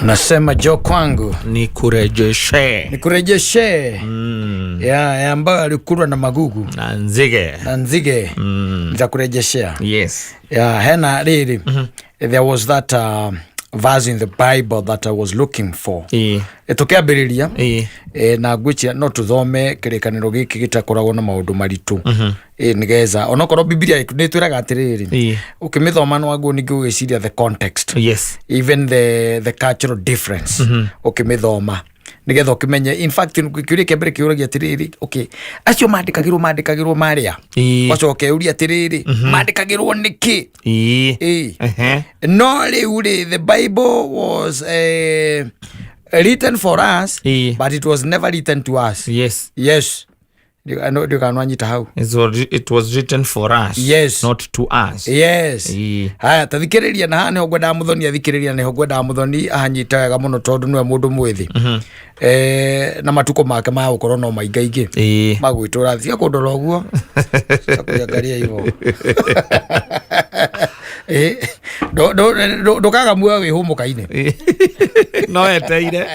Nasema jo kwangu nikurejeshe ya ambayo alikulwa na magugu na nzige nitakurejeshea. Yes. Ya hena riri there was that verse in the Bible that I was looking for. Tukiambiriria na ngwichira no tuthome kirikaniro giki gitakoragwo na maundu maritu nigeza onokorwo Biblia nitwiraga atiriri ukimithoma no agwo ningi ugiciria the context. Yes. Even the cultural difference ukimithoma nigetha ukimenye. In fact kiuria kiambere kiuragia atiriri okay acio mandikagirwo maria wacoke uria atiriri mandikagirwo niki no riu the Bible was written for us but it was never written to us. Yes. I know you can wanyita how it was written for us. Yes. Not to us. Yes. Haya tathikiriria na ne ogwenda muthoni athikiriria ne ogwenda muthoni ahanyitaga muno tondu nwe mundu mwithi na matuko make ma ukoro no maingaingi magwitura thia kundora oguo akuyangaria ivo do kaga muo wi humukaine no eteire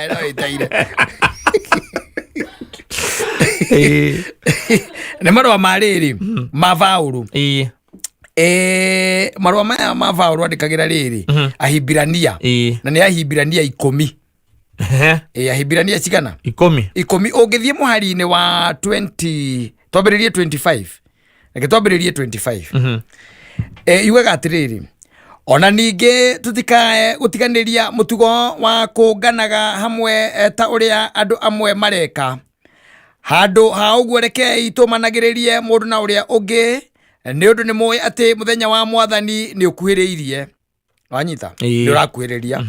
ne marwa mariri mavauru marwa maya mavauru andikagira riri Ahibirania na ni Ahibirania 10 Ahibirania cigana 10 ungithie muhari-ini wa 20 twambiririe 25 na kitwambiririe 25 iwega atiriri ona ningi tutikae gutiganiria mutugo wa kunganaga hamwe ta uria andu amwe mareka handu ha uguo rekei tumanagiririe mundu na uria ungi ni undu ni moy ati muthenya wa mwathani ni ukuhiriirie wanyita ni urakuhiriria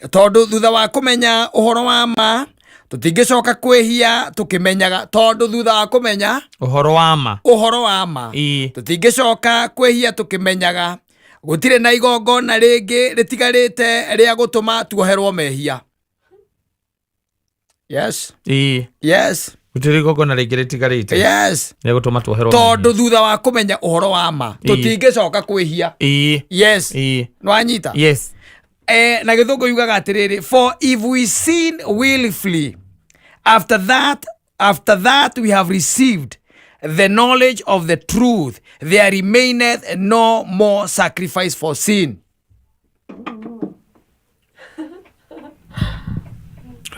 tondu thutha wa kumenya uhoro wa ma tutingicoka kwihia tukimenyaga tondu thutha wa kumenya uhoro wa ma tutingicoka kwihia tukimenyaga gutire na igongona ringi ritigarite ria gutuma tuoherwo mehia. Yes. Yes. Gutire igongona ringi ritigarite yes ria gutuma tuoherwo tondu thutha wa kumenya uhoro wa ma tutingicoka kwihia. Yes. Nwanyita. Yes. Na githungu yugaga atiriri for if we sin willfully after that we have received the knowledge of the truth there remaineth no more sacrifice for sin.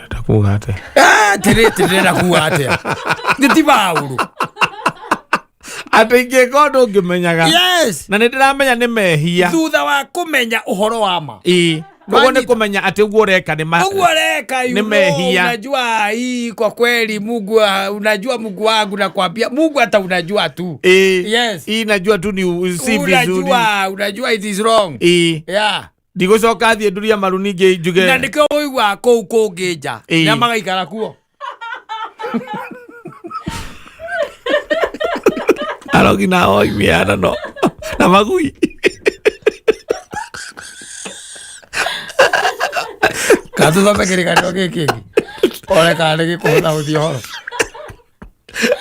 Takugate tire na kuate gitibauru atinge kondo ngimenyaga. Yes. Na ndiramenya ni mehia thutha wa kumenya uhoro wa ma Mungu ni kumenya ati uguo reka ni mehia. Unajua hii kwa kweli Mungu unajua Mungu wangu nakwambia Mungu hata unajua tu. Yes. Hii najua tu ni si vizuri. Unajua it is wrong. Yeah. Ndigocoka thie nduria maruninge njuge. Na ndikyo uigwa kou kungija. Na magaikara kuo. Arogina oi miana no. Na magui. Katu thome kirikaniro giki ore kana gikuhutha uthio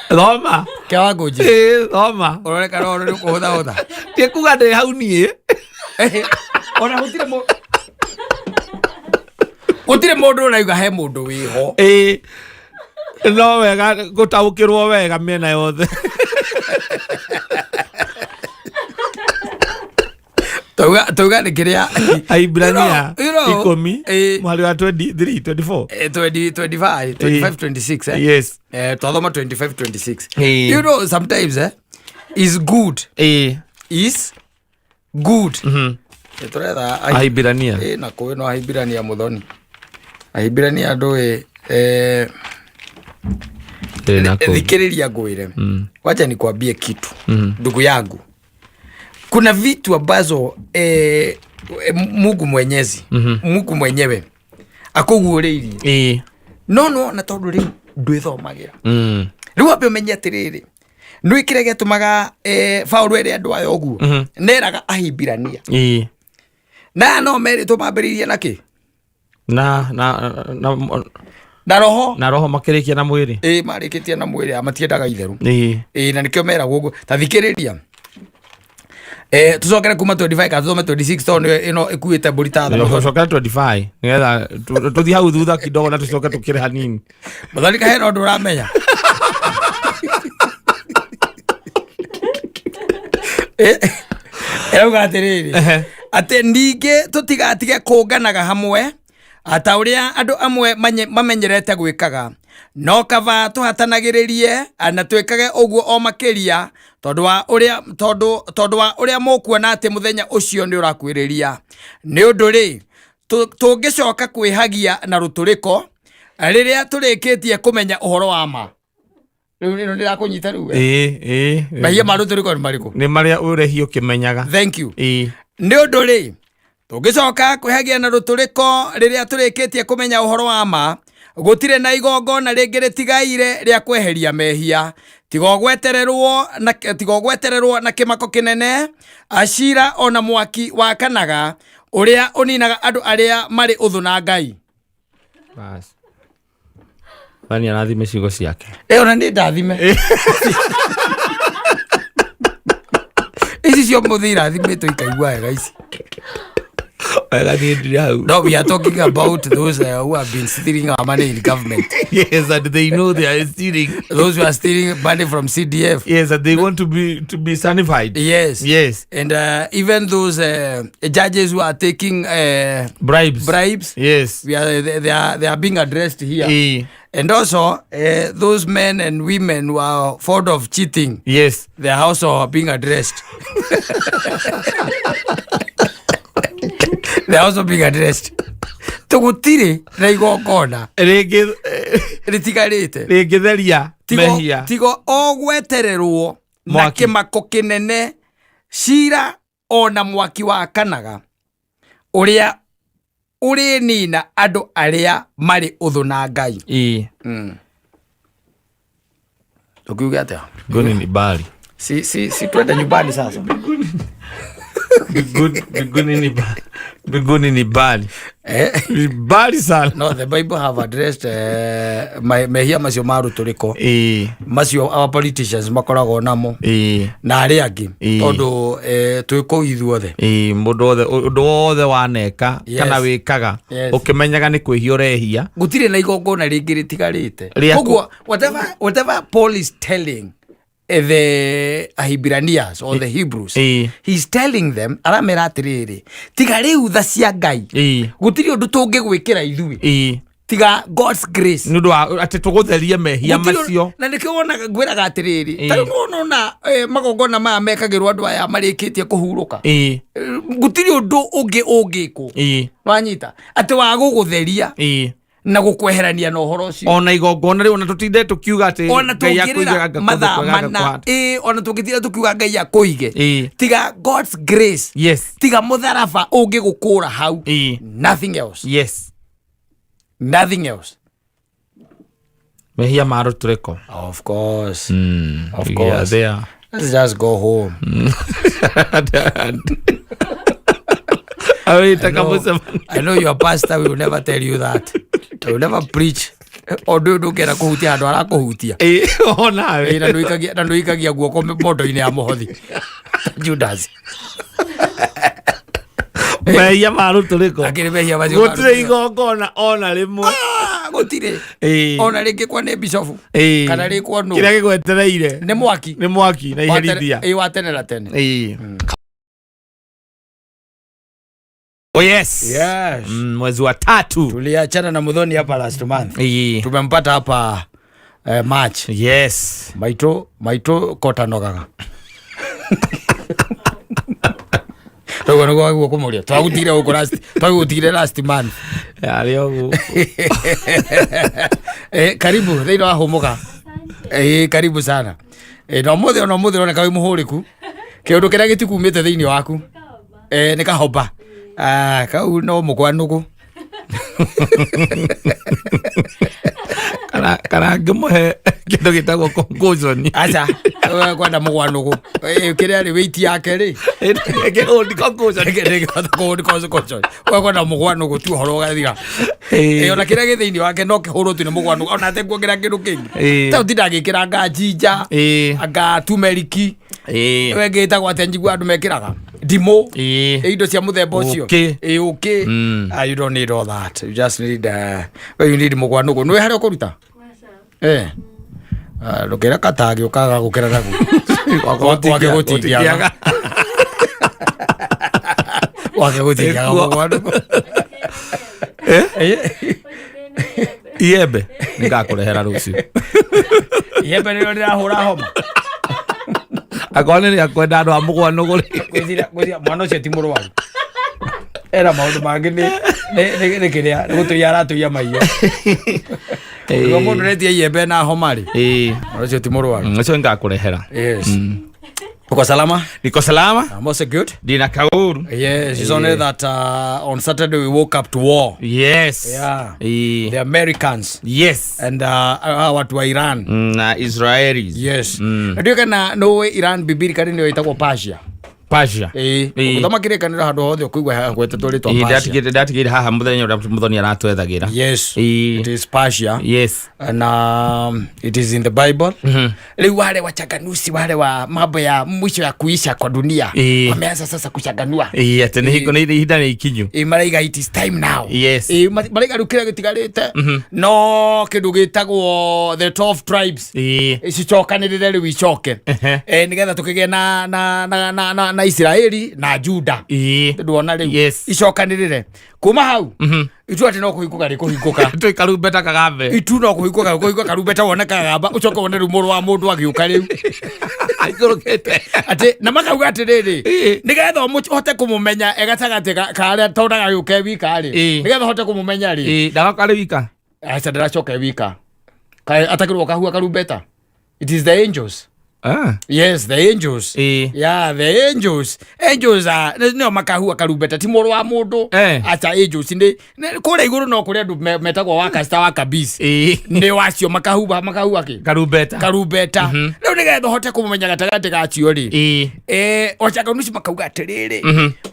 thoma kewa nguji thoma ore kana ore kuhutha tie kuga ndi hau nie ona gutire mundu uraiga he mundu wiho no wega gutaukirwo wega miena yothe Toga ni kiria Ahibirania 10 mwali wa 23 24 25 26 Yes. Tothoma 25 26 You know sometimes is good is good turetha Ahibirania na kuwe no Ahibirania muthoni Ahibirania ndoe thikiriria ngwire wacha nikwambie kitu ndugu yangu. Kuna vitu ambazo Mungu Mwenyezi Mungu mwenyewe akuguureirie no na tondu ri ndwithomagira riu ambe umenye atiriri ndui kire getumaga Paulo ere andu ayo oguo neraga Ahibirania na no meri tumambiririe naki na roho makirikia na mwiri marikitie na mwiri amatiendaga itheru na nikio mera gugu tathikiriria tucokere kuma 25 ka tuthome 26 tono ino ikuite burita tha tucokere 25 nigetha tuthi hau thutha kidogo na tucoke tukire hanini muthoni ka hena undu uramenya Erauga atiriri ati ninge tutigatige kunganaga hamwe ata uria andu amwe mamenyerete gwikaga no kava tuhatanagiririe na twikage uguo o makiria tondu wa uria mukuona ati muthenya ucio ni urakwiriria ni undu ri tungicoka kwihagia na ruturiko riria turikitie kumenya uhoro wa ma riu nino ndirakunyita riu mahia ma ruturiko ni mariku ni maria urehio kimenyaga thank you ni undu ri tungicoka kwihagia na ruturiko riria turikitie kumenya uhoro wa ma gutire na igongona ringi ritigaire ria kweheria mehia tigogwetererwo na kimako kinene ashira ona mwaki wakanaga uria uninaga andu aria mari uthu na Ngai bas bani anathime ciugo ciake ona ndi ndathime ici cio muthira thimetwo ikaigua wega ici No, we are talking about those who have been stealing our money in government. Yes, and they know they are stealing. Those who are stealing money from CDF. Yes, and they want to be sanified. Yes. Yes. And even those judges who are taking bribes. Yes. They are being addressed here. And also, those men and women who are fond of cheating. Yes. They are also being addressed. They are also being addressed. Tugutire na igongona ritigarite rigitheria mehia tigo ogwetererwo na kimako kinene shira ona mwaki wakanaga uria uri nina andu aria mari uthu na Ngai tukiuga atia goni ni bali si twende nyumbani sasa Biguni ni bali. Bali sana. No, the Bible have addressed mehia macio maruturiko. Macio our politicians makoragwo namo. Na aria angi. Tondu twiko ithuothe. Mundu othe waneka kana wikaga ukimenyaga ni kwihia urehia. Gutire na igongona ringi ritigarite. Koguo whatever Paul is telling the Ahibiranians or the Hebrews, he's telling them aramera atiriri tiga riu tha cia Ngai gutiri undu tungigwikira ithui tiga God's grace nundu ati tugutherie mehia macio na nikio wona ngwiraga atiriri tari nona magongona maya mekagirwo andu aya marikitie kuhuruka gutiri undu ungiko wanyita ati wa gugutheria na gukweherania na uhoro ucio ona igongona riu ona tutinde tukiuga ati Ngai akuiga mathamana ona tungitira tukiuga Ngai akuige tiga God's grace yes tiga mutharaba ungigukura hau nothing else mehia maruturiko of course there let's just go home I know your pastor will never tell you that. He will never preach. Ondo ndukera kuhutia andu ara kuhutia. Ona we. Na nduikagia guoko mondo-ini ya muhothi. Judas. Mehia maruturiko. Akiri mehia macio. Gutire igongona ona rimwe. Gutire. Ona ringi kwa ni bishofu. Kana rikwo no. Kira gigwetereire. Ni mwaki. Na iherithia. Watene na tene. Oh yes. Mwezi wa 3 tuliachana na Muthoni hapa last month. Tumempata hapa March. Yes. Maito kota nogaga. Togo no gwa kumuria. Twagutire last month. Alio. Karibu thĩinĩ wa humuka. Karibu sana. No muthe ona kawi muhuriku. Kiundu kiria gitikumite thĩinĩ waku. Ni kahoba. Kau no mukwanuku. Kana ngimuhe Kendo gitagwo concussion. Acha kwenda mugwanugu kire ri weight yake ri Kendo ndi concussion. Kendo ndi concussion. Kwenda mugwanugu tu horo gathira. Ona kire githiini wake no kihuru tu ni mugwanugu ona te kuongira kindu kingi. Ta utinda gikira ngajija. Anga tumeriki. Wege itagwo atenjigwa andu mekiraga. Dimo. Indo cia muthemba ucio. Okay. You don't need all that. You just need you need mugwanugu. Nwe hari ukuruta? Rukira katagi ukaga gukira naku. Wake gutigiaga. Wake gutigiaga mugwanugu. Iembe ngakurehera rucio. Iembe ndio ndirahura homa. Akone ni akwenda andu a mugwanugu ri. Gwithira mwana ucio ti murwaru. Era maundu mangi ni kiria gutuya aratuya maiyo. Ngo mundu retia iembe na homa ri. Mwana ucio ti murwaru. Ucio ngakurehera. Yes. Uko salama? Niko salama. I'm also good. Dina kauru. Yes, it's only that on Saturday we woke up to war. Yes. Yeah. The Americans. Yes. And watu wa Iran. Na Israelis. Yes. Ndio kana no Iran bibiri kari ndio itagwo Persia. Persia. Kutama kire kanira handu hothe kuigwa gwetete ritwa Persia. Datigire haha muthenya muthoni aratwethagira. Yes. It is Persia. Yes. And it is in the Bible. Leo wale wachaganusi wale wa mambo ya mwisho ya kuisha kwa dunia wameanza sasa kuchaganua. Tena hiko ni hida ni ikinyu. Maraiga it is time now. Yes. Maraiga rukira gitigarite. No kindu gitagwo the 12 tribes. Icicokanirire riu icoke. Nigetha tukigea na Israeli na Juda. Nduona riu icokanirire. Kuma hau. Itu ati no kuhikuka ri kuhikuka. Tu karumbeta kagambe. Itu no kuhikuka karumbeta wona kagamba ucoka wona rumuru wa mundu agiuka riu. Aikorokete. Ati na makauga atiriri. Nigetha hote kumumenya egatagate karia tondaga yuke wika ri. Nigetha hote kumumenya ri. Daga kale wika. Acha ndaracoka wika. Kai atakirwo kahua karumbeta. It is the angels. Yes, the angels. Yeah, the angels. Angels are no makahua karumbeta ti muru wa mundu. Acha angels ndi kure iguru no kure andu metagwo wakasta wakabisi. Ndi wacio makahua ki karumbeta. Riu nigetha hote kumenya gatagati gacio ri. Ochaga nuci makauga atiriri.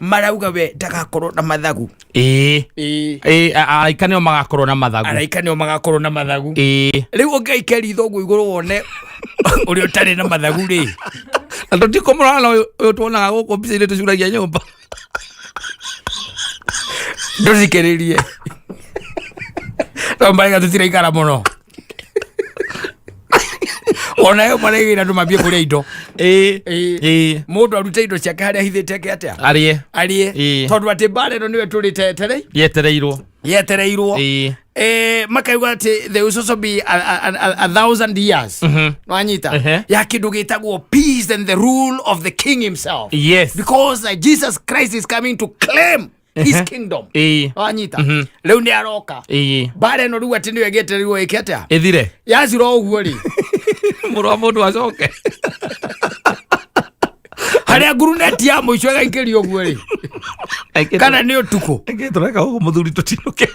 Marauga we ndagakorwo na mathagu. Araika nio magakorwo na mathagu. Riu ungeikeri thogu iguru wone uri utari na mathagu ri. Ando ti komora uyu tuonaga guku mbica-ini tucuragia nyumba. Ndũthikĩrĩrie. Tombaga tutiraikara muno. Ona yo maraigira andu mambie kuria indo. Mundu arute indo ciake haria hithite ke atia. Arie. Tondu ati bare no niwe turite yetereirwo. Makauga ati there will also be a 1,000 years. No anyita. Ya kindu gitagwo peace and the rule of the king himself. Yes. Because Jesus Christ is coming to claim his kingdom. Anyita. Leo ni aroka. Bare no riu ati niwe getereirwo ikete. Ethire. Yaziro uguo ri. Muru wa mundu acoke. Haria guruneti ya muico gaikirio guo ri. Kana ni utuko. Tureka ugu muthuri tutinuke.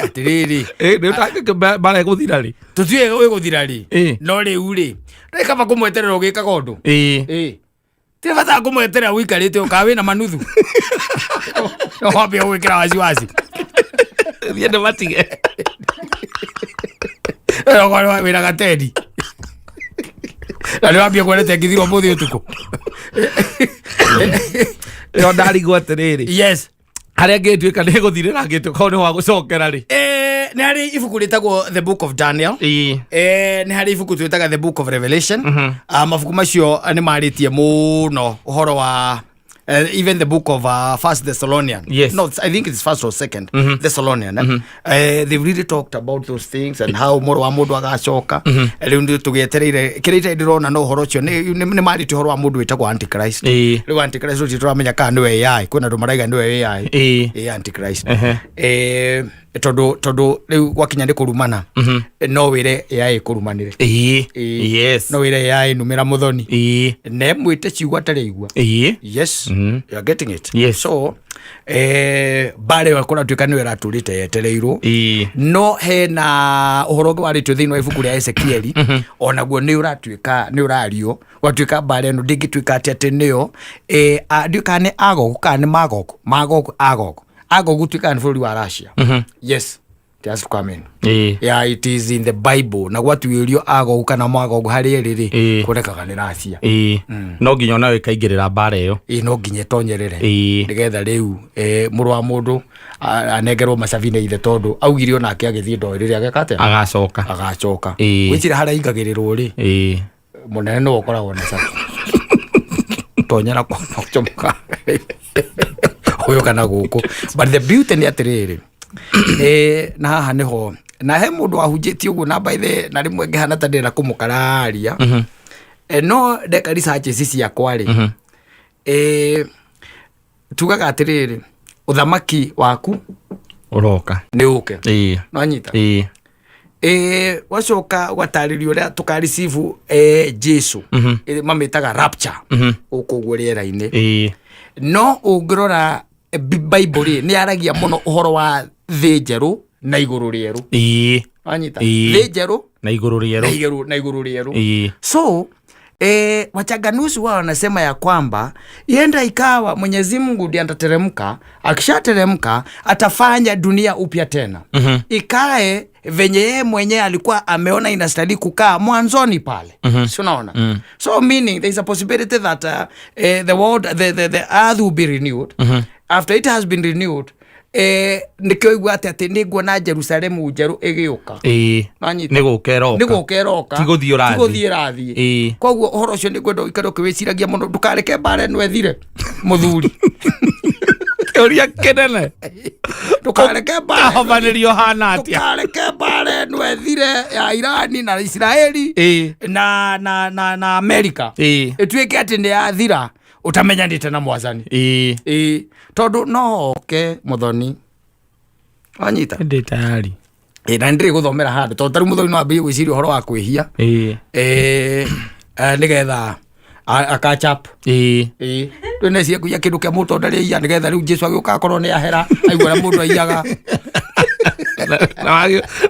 Atiriri. Ni taka bare guthira ri. Tutie guthira ri. No riu ri. Reka ba kumweterera ugikaga undu. Tire bata kumweterera wikarite ukawe na manuthu. No wambia gwikira wasiwasi. Thiende matige. Wira gatedi. Na wambia kwelete ngithirwo muthi utuko. Yo ndarigwo atiriri. Yes. Haria ngituika ni guthirira ngituka ni wa gucokera ri. Ni hari ibuku ritagwo The Book of Daniel. Ni hari ibuku twitaga The Book of Revelation. Mabuku macio ni maritie muno uhoro wa even the book of First Thessalonian. Yes. No, I think it's First or Second Thessalonian. They've really talked about those things and how moro wa mundu agacoka. Riu ndio tugietereire kirite ndirona no uhoro cio ni marite uhoro wa mundu witagwo Antichrist. Riu Antichrist uti turamenya kana niwe AI. Kuna ndu maraiga niwe AI. Antichrist. tondu riu gwakinya ni kurumana no wire AI kurumanire yes no wire AI numira muthoni ne mwite ciugwa tari igwa yes you are getting it yes. So bare wakora tuika ni wera turite yetereirwo no hena uhoro waritwe thini wa ibuku ria Ezekieli onaguo ni urario watuika bare no ndingituika ati nio nduika ni Agogu kana Agogu tuika ni bũrũri wa Russia yes just come in yeah it is in the Bible na gwatuirio Agogu kana Magogu hari eriri kurekaga ni Russia no nginya nawe kaingirira bara iyo no nginya tonyerere nigetha riu mũrũ wa mũndũ anengerwo macabine ithe tondu augire onake agithie ndoerire agekate agacoka wicira hara ingagirirwo ri munene no ukoragwo na sabu tonyera kwa chomoka huyo kana guku but the beauty ni atiriri na haha niho na he mundu ahunjitie uguo na by the na rimwe ngihana ta ndira kumukararia no ndeka research sisi yakwa ri tugaga atiriri uthamaki waku uroka ni uke no anyita wacoka gwataririo ria tukarisivu Jesu mamitaga rapture ukuguo riera-ini no ungirora Bible ni aragia muno uhoro wa thi njeru na iguru rieru anyita thi njeru na iguru rieru so wachanganuzi wao wanasema ya kwamba yenda ikawa Mwenyezi Mungu ndiye atateremka, akishateremka atafanya dunia upya tena ikae venye yeye mwenyewe alikuwa ameona inastahili kukaa mwanzoni pale si unaona so meaning there is a possibility that the world the earth will be renewed after it has been renewed nikio igwa ati niguona Jerusalemu njeru igiuka nigukeroka tiguthie rathie koguo uhoro ucio nigwenda ikaro kiwiciragia muno ndukareke bare no ethire muthuri uria kenene ndukareke bare ahobanirio hana atia ndukareke bare no ethire ya Irani na Israeli na America etuike ati ni athira utamenyanite na mwathani tondu no ke muthoni anyita ndi tayari na ndiri guthomera handu tondu tari muthoni no ambi gwiciria uhoro wa kwihia nigetha akachap twene cia kuya kindu kia muto ndari ya nigetha riu Jesu agiuka akorwo ni ahera aigua mundu aiyaga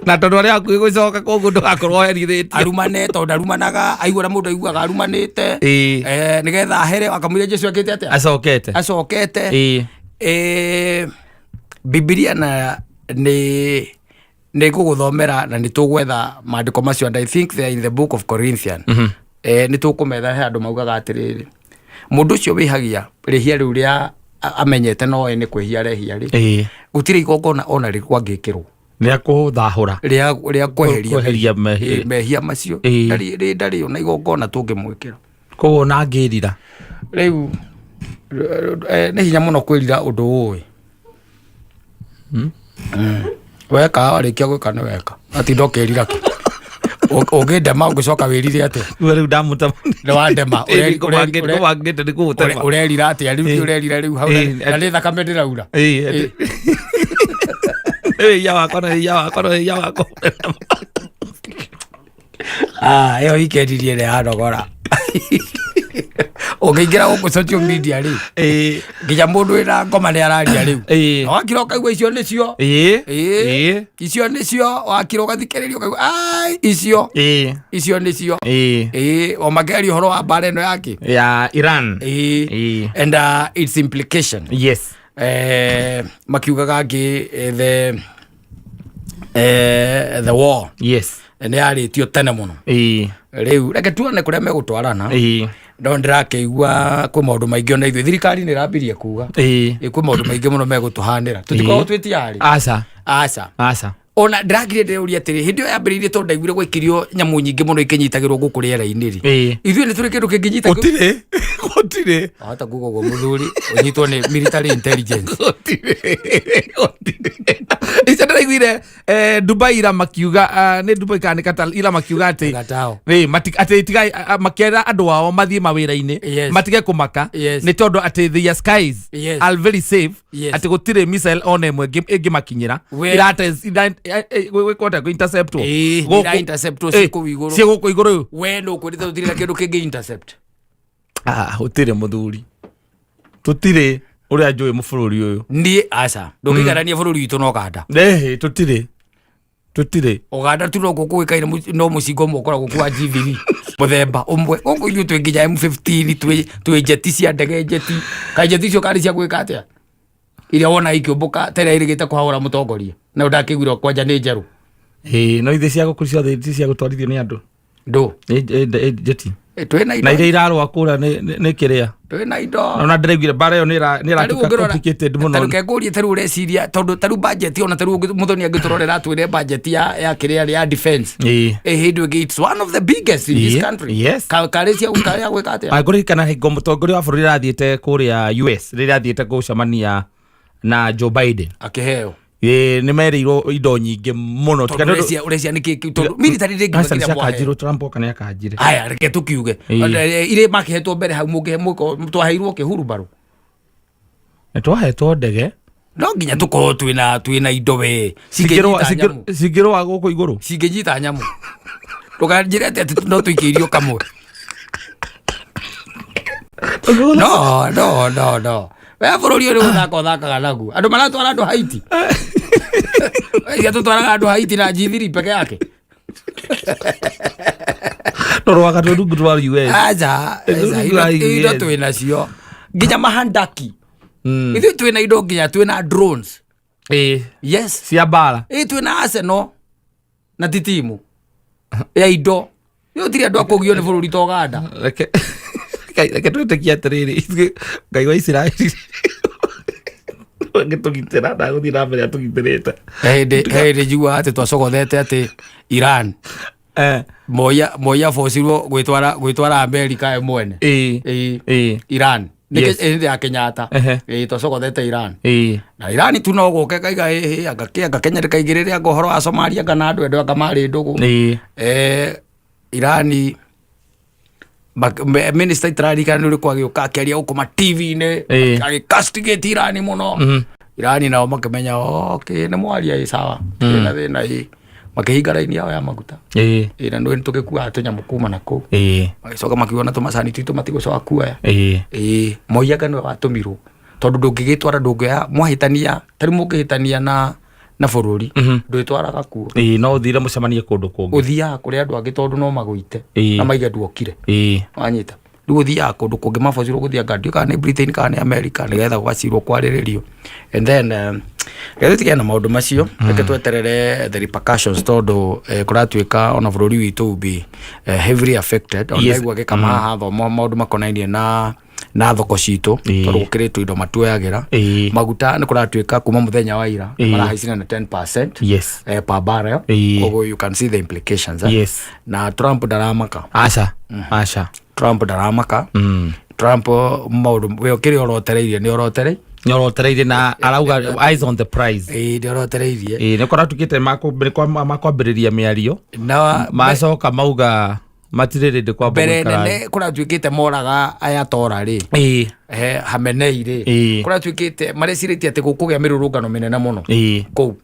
na tondu aria akui gucoka koguo ndugakorwo herithite arumane tondu arumanaga aigua mundu aiguaga arumanite nigetha ahere akamwira Jesu akite atia acokete Biblia na ni guguthomera na nitugwetha maandiko macio and I think they are in the book of Corinthians nitukumetha he andu maugaga atiriri mundu ucio wihagia rihia riu ria amenyete no ni kwihia rehia ri gutire igongona ona ri kwangikirwo ria kuthahura ria kweheria mehia macio ndari ona igongona tungimwikira koguo na ngirira riu ni hinya muno kwirira undu uyu weka arikia gwika ni weka ati ndokirira ki ugindema ungicoka wirire ate riu ndamuta ni wandema wangite ni kuutema urerira ate riu urerira riu hau na ni thakame ndiraura ya wako yo ikedirie ne hanogora ukiingira guku social media ri nginya mundu ina ngoma ni araria riu wakiroka igwa icio nicio icio nicio wakiroka thikiririo kaigwa ai icio nicio o magari horo wa bare no yake ya Iran and its implication yes makiugaga ngi the war yes and yaritio tene muno riu reke tuone kuria megutwarana ndo ndirakeigua kwi maundu maingi ona ithuĩ thirikari nĩ ĩrambirie kuga kwi maundu maingi muno megutuhanĩra tutikorwo twĩ tiari aca ona ndagire ndeuria atiri hindi ya mbere to ndaigire gwikirio nyamu nyingi muno ikinyitagirwo guku riera-ini ri ithuĩ nĩ tũrĩ kĩndũ kĩngĩnyitagwo gũtirĩ ahota kuga ũguo mũthuri ũnyitwo nĩ military intelligence ica ndĩraiguire Dubai ira makiuga nĩ Dubai kana Qatar ira makiuga atĩ atĩ tigai makĩera andũ ao mathiĩ mawĩra-inĩ matige kũmaka nĩ tondũ atĩ their skies are very safe atĩ gũtirĩ missile ona ĩmwe ĩngĩmakinyĩra gwĩkota interceptwo ciĩgũkũ igũrũ we nũ kwĩrĩte gũtirĩ na kĩndũ kĩngĩ intercept gũtirĩ mũthuri tũtirĩ ũrĩa njũĩ mũbũrũri ũyũ niĩ aca ndũngĩgarania bũrũri witũ na Ũganda tũtirĩ Ũganda tu no gũkũĩkaine no mũcingo ũmwe ũkoragwo kwa GVD mũthemba ũmwe gũkũ ithuĩ twĩ nginya M15 twĩ njeti cia ndege njeti kaĩ njeti icio karĩ cia gwĩka atĩa iria wona ikĩũmbũka terĩa irĩgĩte kũhahũra mũtongoria na ndakĩgwirwo kwanja nĩ njerũ no ithe cia gũkũ ciothe cia gũtwarithio nĩ andũ ndũ njeti twĩna indo na iria irarũa kũra nĩ kĩrĩa twĩna indo ona ndĩraiguire bara ĩyo nĩ ĩratuĩka complicated mũno tarũkengũrie tarũ ũreciria tondũ tarũ budget ona tarũ mũthoni angĩtũrorera atwĩre budget ya kĩrĩa ya defense hĩndĩ ĩngĩ it's one of the biggest in this country karĩ cia gwĩka atĩa ngũririkana hingo mũtongoria wa bũrũri athiĩte kũrĩa US rĩrĩa athiĩte gũcemania na Joe Biden akĩheo nĩ merĩirwo indo nyingĩ mũno ũrecia nĩkĩ tondũ military rĩngĩ Trump oka nĩ akanjire aya reke tũkiuge irĩ makĩhetwo mbere hau twaheirwo kĩhuru mbarũ nĩ twahetwo ndege no nginya tũkorwo twĩna indo we cingĩrũa gũkũ igũrũ cingĩnyita nyamũ ndũkanjĩre atĩ no tũikĩirio kamwe no we bũrũri ũyũ gũthaka ũthakaga naguo andũ maratwara andũ Haiti ia tũtwaraga andũ Haiti na G3 peke yake no rwaga tũrungu twa US aja indo twĩnacio nginya mahandaki ithuĩ twĩna indo nginya twĩna drones yes cia mbara twĩna Arsenal na ti timu ya indo gũtirĩ andũ akũgio nĩ bũrũri ta Ũganda reke twĩtĩkie atĩrĩrĩ Ngai wa Isiraeli ngĩtũgitĩra ndagũthiĩ na mbere atũgitĩrĩte hĩndĩ njiguaga atĩ twacogothete atĩ Iran moya bocirwo gwĩtwara Amerika mwene Iran nĩ ya Kenyatta twacogothete Iran na Iran tu no gũke kaiga agakenya rĩkaigĩrĩre anga ũhoro wa Somalia kana andũ endo anga marĩ ndũgũ Iran minister itararikana nĩ ũrĩkũ agĩũka akĩaria gũkũ TV-inĩ agĩcastigate Iran mũno Iran nao makĩmenya nĩ mwaria sawa na thĩna makĩhinga raini yao ya maguta na nĩ tũgĩkuaga tũnyamũ kuma na kũu magĩcoka makiuga tũmacani twitũ matigũcoka kuoya moiyaga nĩwe watũmirwo tondũ ndũngĩgĩtwara ndũngĩoya mwahĩtania tarĩ mũngĩhĩtania na bũrũri ndwĩtwaraga kuo no ũthire mũcemanie kũndũ kũngĩ ũthiaga kũrĩ andũ angĩ tondũ no magũite na maige nduokire wanyita rĩu ũthiaga kũndũ kũngĩ mabocirwo gũthiĩ ngadio kana nĩ Britain kana nĩ America nĩgetha gũgacirwo kwarĩrĩrio and then rĩu tũtigana na maũndũ macio reke tweterere the repercussions tondũ kũratuĩka ona bũrũri witũ will be heavily affected ona igua gĩkama haha thoma maũndũ makonainie na thoko citũ tondũ gũkĩrĩtwo indo matuoyagĩra maguta nĩ kũratuĩka kuma mũthenya wa ira marahaicina na 10% per barrel koguo you can see the implications na Trump ndaramaka aca Trump ndaramaka Trump maũndũ we ũkĩrĩ orotereirie nĩ orotereirie na arauga eyes on the prize orotereirie nĩ kũratukĩte makwambĩrĩria mĩario na macoka mauga matirĩrĩndĩ kwa mbere nene kũratuĩkĩte moraga ayatora rĩ Hamenei rĩ kũratuĩkĩte marecirĩtie atĩ gũkũgĩa mĩrũrũngano mĩnene mũno kũu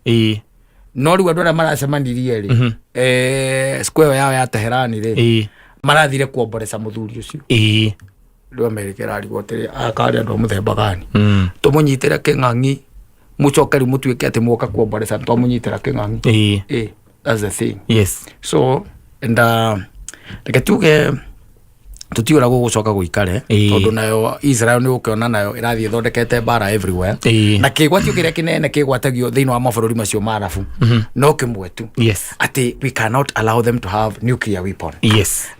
no rĩu andũ arĩa maracemanirie rĩ square yao ya Teherani rĩ marathire kuomboreca mũthuri ũcio rĩu Amerika ĩrarigwo atĩrĩ akarĩ andũ a mũthemba gani tũmũnyitĩre kĩng'ang'i mũcoke rĩu mũtuĩke atĩ mwoka kuomboreca twamũnyitĩra kĩng'ang'i that's the thing so and reke tuge tutiũra gũgũcoka gũikare tondũ nayo Israel nĩ ũkĩona nayo ĩrathiĩ ĩthondekete mbara everywhere na kĩgwatio kĩrĩa kĩnene kĩgwatagio thĩinĩ wa mabũrũri macio marabu no kĩmwe tu atĩ we cannot allow them to have nuclear weapon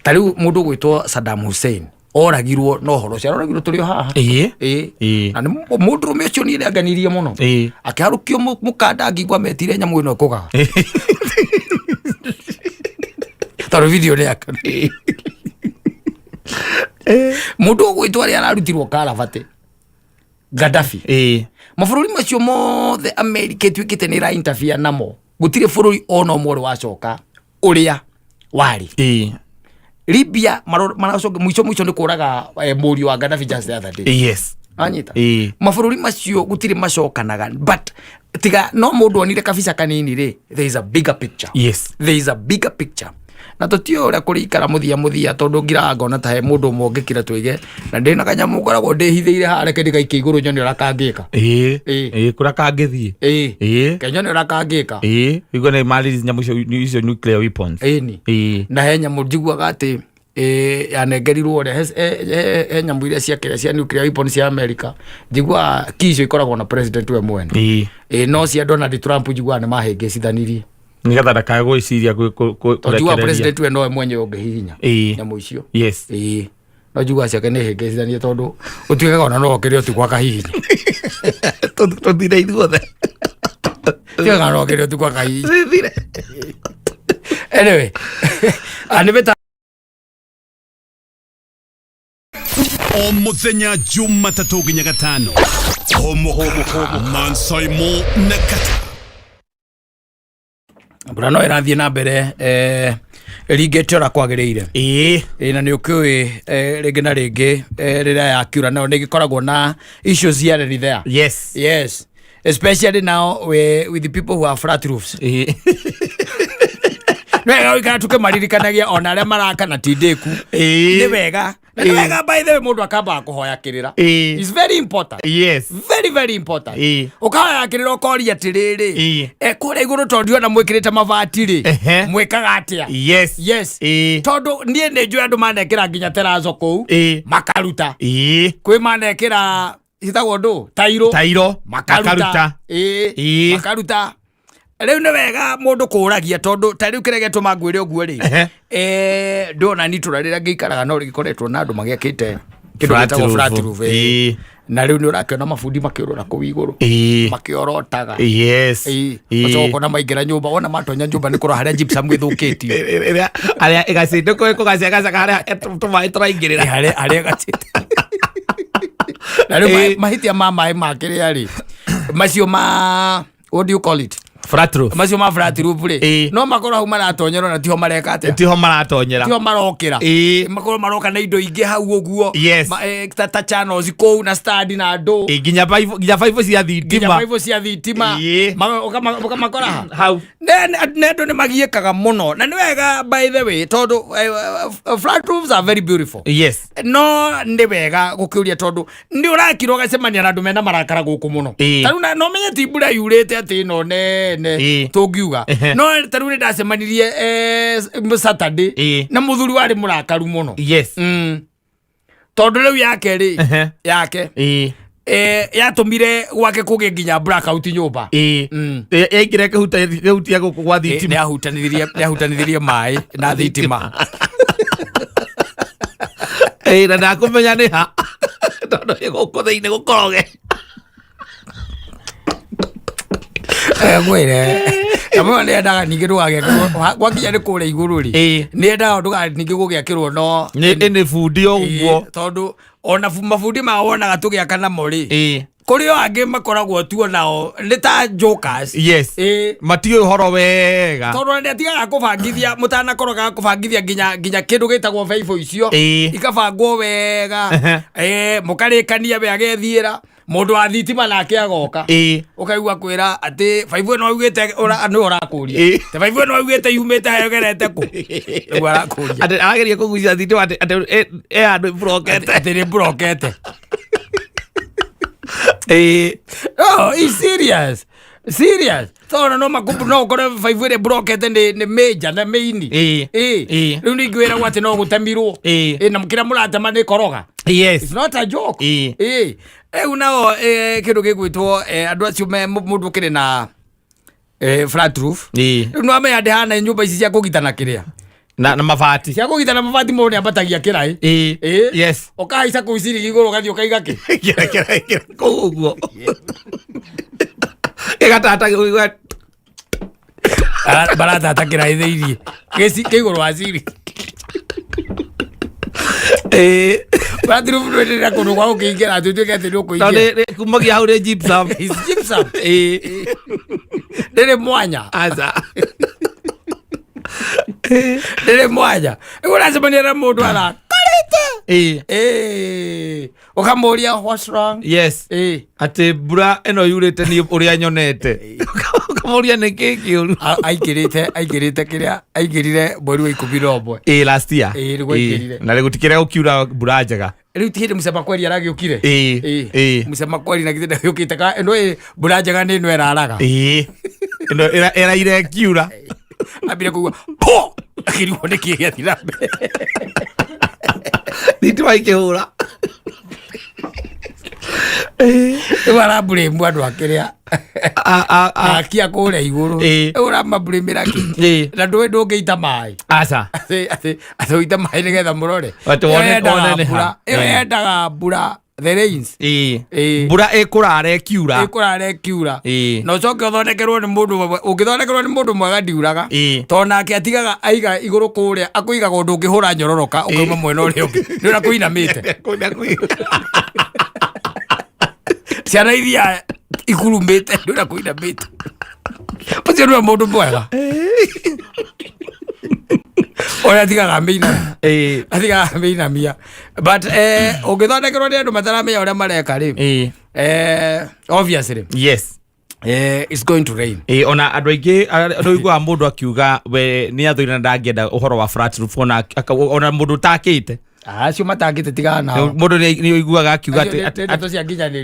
ta rĩu mũndũ gwĩtwo Saddam Hussein oragirwo no horo cia oragirwo turi haha na mundu rume cio ni nganirie muno akiharukio mukanda ngigwa metire nyamu ino kuga taro video ni akana mundu gwitwa ri ararutirwo Kalabate Gaddafi mabũrũri macio mothe America twikite ni ra interfere namo gutire bũrũri ona ũmwe wacoka uria wari Libya maracoka mwico ni kuraga mũriũ wa Gaddafi just the other day anyita mabũrũri macio gutire macokanaga but tiga no mundu onire kabisa kanini ri there is a bigger picture there is a bigger picture na tutio ura kurikara muthia tondu ngira ngona ta he mundu mongekira twige na ndina kanyamu ngoragwo ndihithiire hareke ndigaike iguru nyoni urakangika kurakangithie kenyoni urakangika igo na mali nyamu icio nuclear weapons na he nyamu njiguaga ati yanengerirwo he nyamu iria cia nuclear weapons cia America njigua kicio ikoragwo na president we mwene no cia Donald Trump njigua ni mahengecithanirie nigetha ndakago iciria kurekereria president we no mwenye ungehihinya nyamu icio no njigua ciake ni hengecithanie tondu utwikaga ona no okire utikwa kahihinya tuthire ithuothe tiga no okire utikwa kahihinya anyway anibeta o muthenya Jumatatu nginya Gatano homo Mansoimo na Kata Brano irathie na mbere rigetera kwagiriire na ni ukiwi ringi na ringi riria yakiura no ni gikoragwo na issues here there yes especially now with the people who have flat roofs Wega wikara tuke maririkanagia ona aria marakana tindeku ni wega by the way mundu akamba kuhoya kirira is very important very important ukahoya kirira ukoria atiriri kure iguru tondu ona mwikirite mabati ri mwikaga atia yes tondu nie ni njui andu manekira nginya terazo kou makaruta kwi manekira hitagwo ndu tairo makaruta makaruta Riu ni wega mundu kuragia tondu tari ukiregetwo mangwire oguo ri ndona ni turarira ngikaraga no rigikoretwo na andu magiakite kindu gitagwo flat roof na riu ni urakiona mabundi makiurura ku iguru makiorotaga macoko na maingira nyumba ona matonya nyumba ni kura haria gypsum githukitio aria igacinde ko gaciagaca haria tumai turaingirira haria gacinde na riu mahitia mai makiria ri macio ma what do you call it flat roof macio ma flat roof ri no makora hu maratonyera na tiho mareka ate tiho marokira makora maroka na indo ingi hau oguo ta channels ko na study na ndo ginya 5 cia thitima makora hau ndo ni magiekaga muno na ni wega by the way tondu flat roofs are very beautiful no ndi wega gukiuria tondu ndi urakirwo gacemania na andu mena marakara guku muno taru no menye tibura yurite ati no ne togiuga no taru ni ndacemanirie Saturday na muthuri wari murakaru muno tondu riu yake ri yake yatumire gwake kuge nginya blackout nyumba ekire kehutia guku gwa thitima yahutanithirie mai na thitima na ndakumenya ni ha tondu guku thiini gukoroge gwire amwe ni ndaga ningi ndugage gwakinya ni kure iguru ri ni ndaga nduga ningi gugiakirwo no ni fundi oguo tondu ona mafundi ma wonaga tugiakana mori kuri o angi makoragwo tuo nao ni ta jokers matio horo wega tondu ni atigaga kubangithia mutana koroga kubangithia nginya kindu gitagwo vaivo icio ikabangwo wega mukarikania we agethiira mundu wa thitima nake agoka ukaigua kwira ati vaivo no ugite no urakuria te vaivo no ugite yumite hayogerete ku niguo arakuria ati ageria kugucia thitima ati andu brokete ati ni brokete oh, is serious so no makubu no ukore vaivo brokete ni major na main riu ni ngwira gwati no gutemirwo na mukira muratema ni koroga it's not a joke unao kindu gigwitwo andu acio mundu kiri na flat roof no ame ande hana nyumba ici cia kugitana kiria na mabati cia kugita na mabati mundu niambatagia kirai yes ukaica kuiciri iguru gathi ukaiga ki kira kuguo egatata baratata kirai thiiri geci kiguru waciri Batiru ndio kono kwa ukiingira tutuke ati ndio kuingia. Tone kumagia haure gypsum. Gypsum. Dere mwanya. Aza. Dere mwanya. Unasema ni mundu ala. Karete. Ukamuria what's wrong? Yes. Ate bura eno yurete ni uria nyonete. Ukamuria ni kiki uru. Aigirite kiria aigirire mweri wa 11. Last year. Rigwikirire. Na rigutikire ukiura bura njega. Riu tihinde musema kweli aragiukire. Musema kweli na gitenda yukite ka eno bura njega ni no eraraga. Eno era ire kiura. Abire kugwa. Po! Akiriwo ni kiria thirambe. Nitu aikihura. Wala blame andu akiria akia kuria iguru ura mabrimira ki na ndwe ndungiita mai aca ate uita mai nigetha murore endaga mbura the rains mbura ikurare kiura no ucoke uthondekerwo ni mundu ungithondekerwo ni mundu mwega ndiuraga tonake atigaga aiga iguru kuria akuigaga undu ungihura nyororoka ukauma mwena uria ungi ni ura kuinamite ciana iria ikurumite ndura kuinamite ucio nä må ndå mwega å atigaga mä inamia but å ngä thondekerwo nä andå mataramenya å rä a mareka rä obviously yes it's going to rain ona andå aingä andå iguaga må ndå akiuga we nä athå na ndangäenda å horo wa flat roof ona må ndå takä te acio matangite tigana nao mundu ni uiguaga akiuga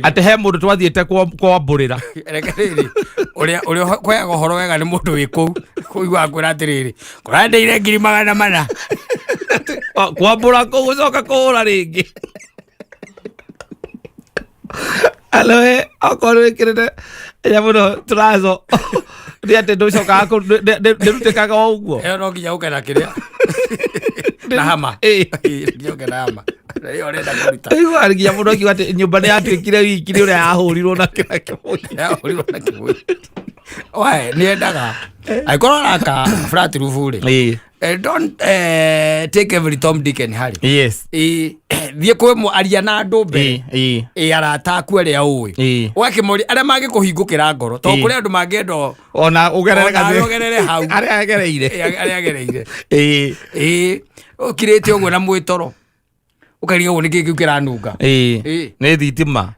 ati he mundu twathiete kwambũrĩra rekereri uria kwaga horo wega ni mundu wi kuu kuigua kwira atiriri kurandeire 400 kwambũra kugucoka kuhura ringi aloe akorwo kirete ya muno turazo ni ati nducoka ndirutikaga o uguo no nginya ukena kiria na hama nginya na hama rĩo renda kũruta igu argia mũndũ akiuga atĩ nyũmba nĩ yatuĩkire wiki nĩ ũrĩa yahũrirwo na kĩra kĩmũi wae nĩ endaga angĩkorwo araka flat roof rĩ don't take every Tom Dick and Harry yes thiĩ kwĩ aria na andũ mbere arata aku arĩa ũĩ ũgakĩmoria arĩa mangĩkũhingũkĩra ngoro tondũ kũrĩ andũ mangĩenda ona ũgerere hau arĩa agereire ũkirĩte ũguo na mwĩtoro ũkarigagwo nĩ kĩĩ kĩu kĩranunga nĩ thitima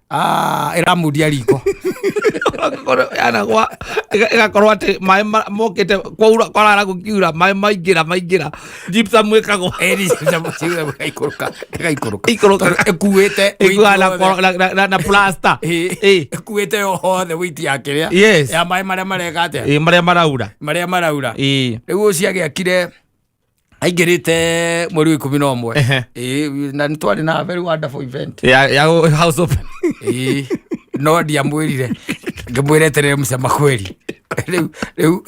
ĩramundia riko ĩgakorwo atĩ maĩ mokĩte kwarara gũkiura maĩ maingĩra gypsum ĩkagwo ĩkuĩte na plaster ĩkuĩte yothe wĩiti ya kĩrĩa ya maĩ marĩa mareka atĩa marĩa maraura rĩu ũcio agĩakire aingĩrĩte mweri wa 11 na nĩ twarĩ na very wonderful event ya house open no ndiamwĩrire ngĩmwĩra eterere mũcema kweri rĩu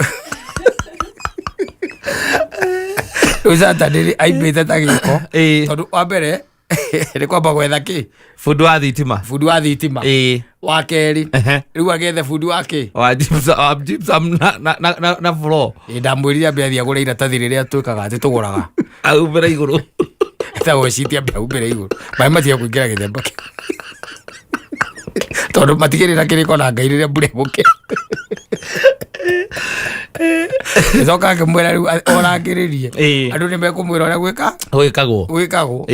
Saturday aimbĩte ta gĩko tondũ wa mbere nĩ kwamba gwetha kĩ fundi wa thitima wa kerĩ rĩu agethe fundi wa kĩ wa gypsum na floor ndamwĩrire ambe athiĩ agũre iratathi rĩrĩa twĩkaga atĩ tũgũraga aumbĩra igũrũ etagwo citi ambe aumbĩra igũrũ maĩ matiga kũingĩra gĩthemba kĩu tondũ matigĩrĩra kĩrĩko na Ngai rĩrĩa mbura ĩgũkĩa gĩcoka ngĩmwĩra rĩu orangĩrĩrie andũ nĩ mekũmwĩra ũrĩa gwĩkagwo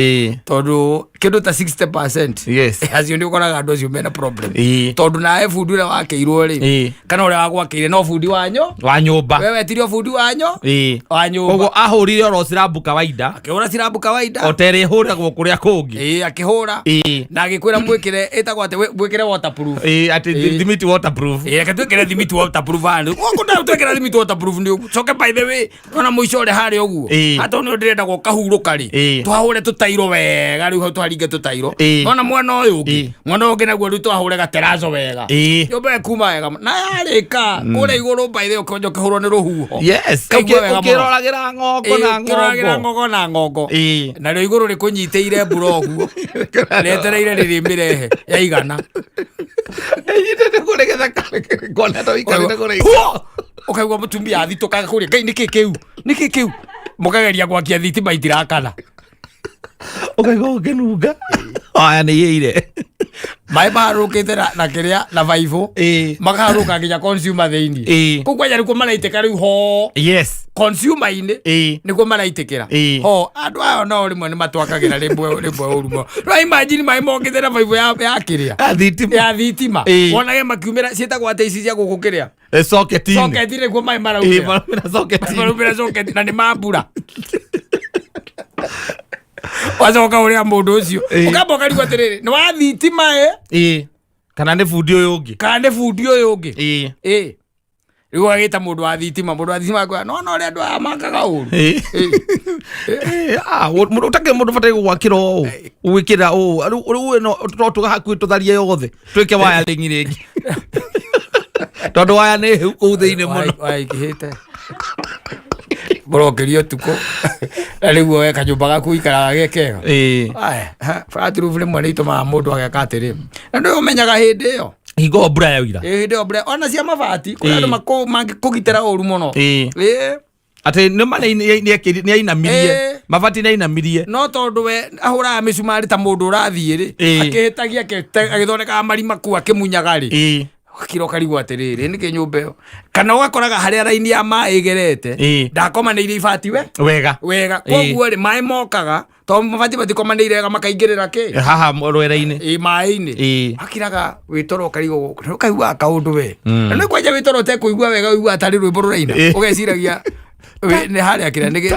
tondũ kĩndũ ta 60% acio nĩ ũkoraga andũ acio mena problem tondũ nawe bundi ũrĩa wakĩirwo rĩ kana ũrĩa wagwakĩire no bundi wa nyũmba we wetirio bundi wa nyũmba ũguo ahũrire oro cirambu kawaida akĩhũra cirambu kawaida oterĩ hũragwo kũrĩa kũngĩ akĩhũra na agĩkwĩra mwĩkĩre ĩtagwo atĩ mwĩkĩre waterproof atĩ thimiti waterproof reke twĩkĩre thimiti waterproof handũ twĩkĩra thimiti waterproof nĩ coke by the way ona muico ore hari oguo hata ni ndirenda go kahuruka ri twahure tutairo wega riu twaringe tutairo ona mwana uyu ungi naguo riu twahure gaterazo wega yobe kuma wega na yarika kure iguru by the ukonjo kahurwo ni ruhuho yes ukiroragira ngoko na ngoko na riu iguru rikunyiteire mbura oguo letereire ririmirehe ya igana ukaigua mutumia athitukaga kuria ngai niki kiu mukageria gwakia thitima itirakana ukaigua ukinunga aya ni yeire mai marukite na kiria na vaivo makaruka nginya consumer theini kugwa yari ko maraiteka riu ho yes consumer ine niko maraitekera ho andu ayo no rimwe ni matwakagira rimwe urumo no imagine mai mongite na vaivo ya kiria ya thitima wonage makiumira cietagwo ate ici cia gukukiria socket ire ko mai maraumira socket na ni mambura wazoka uria mundu ucio ukamboka rigo atiriri ni wa thitima kana ni fundi uyu ungi rigo agita mundu wa thitima kwa no ria andu amakaga uru mundu utake mundu batai gwakira u gwikira u riu no tuga hakuhi tutharie yothe twike waya ringi tondu waya ni ku thiini muno waikihite borokerio tuko riu weka nyumba gaku ikaraga gekega flat roof rimwe ni ituma mundu ageka atiri na ndio umenyaga hindi iyo hingo mbura yaura hindi iyo mbura ona cia mabati kuna andu makugitira uru muno ate no mane ni ainamirie mabati ni ainamirie no tondu we ahura misumari ta mundu urathie ri akihitagia agithondeka marima ku akimunyaga ri kiro karigu atiriri ni kinyumba yo kana ugakoraga haria raini ya mai igerete ndakomanĩire ibati wega koguo ri mai mokaga to mabati batikomanĩire wega makaingĩrĩra ki haha rwera-inĩ mai-inĩ akiraga witoro karigu kaigua kaundu we na kwaja witoro te kuigua wega uigua atari rwimbo ruraina ugeciragia ni haria kira ni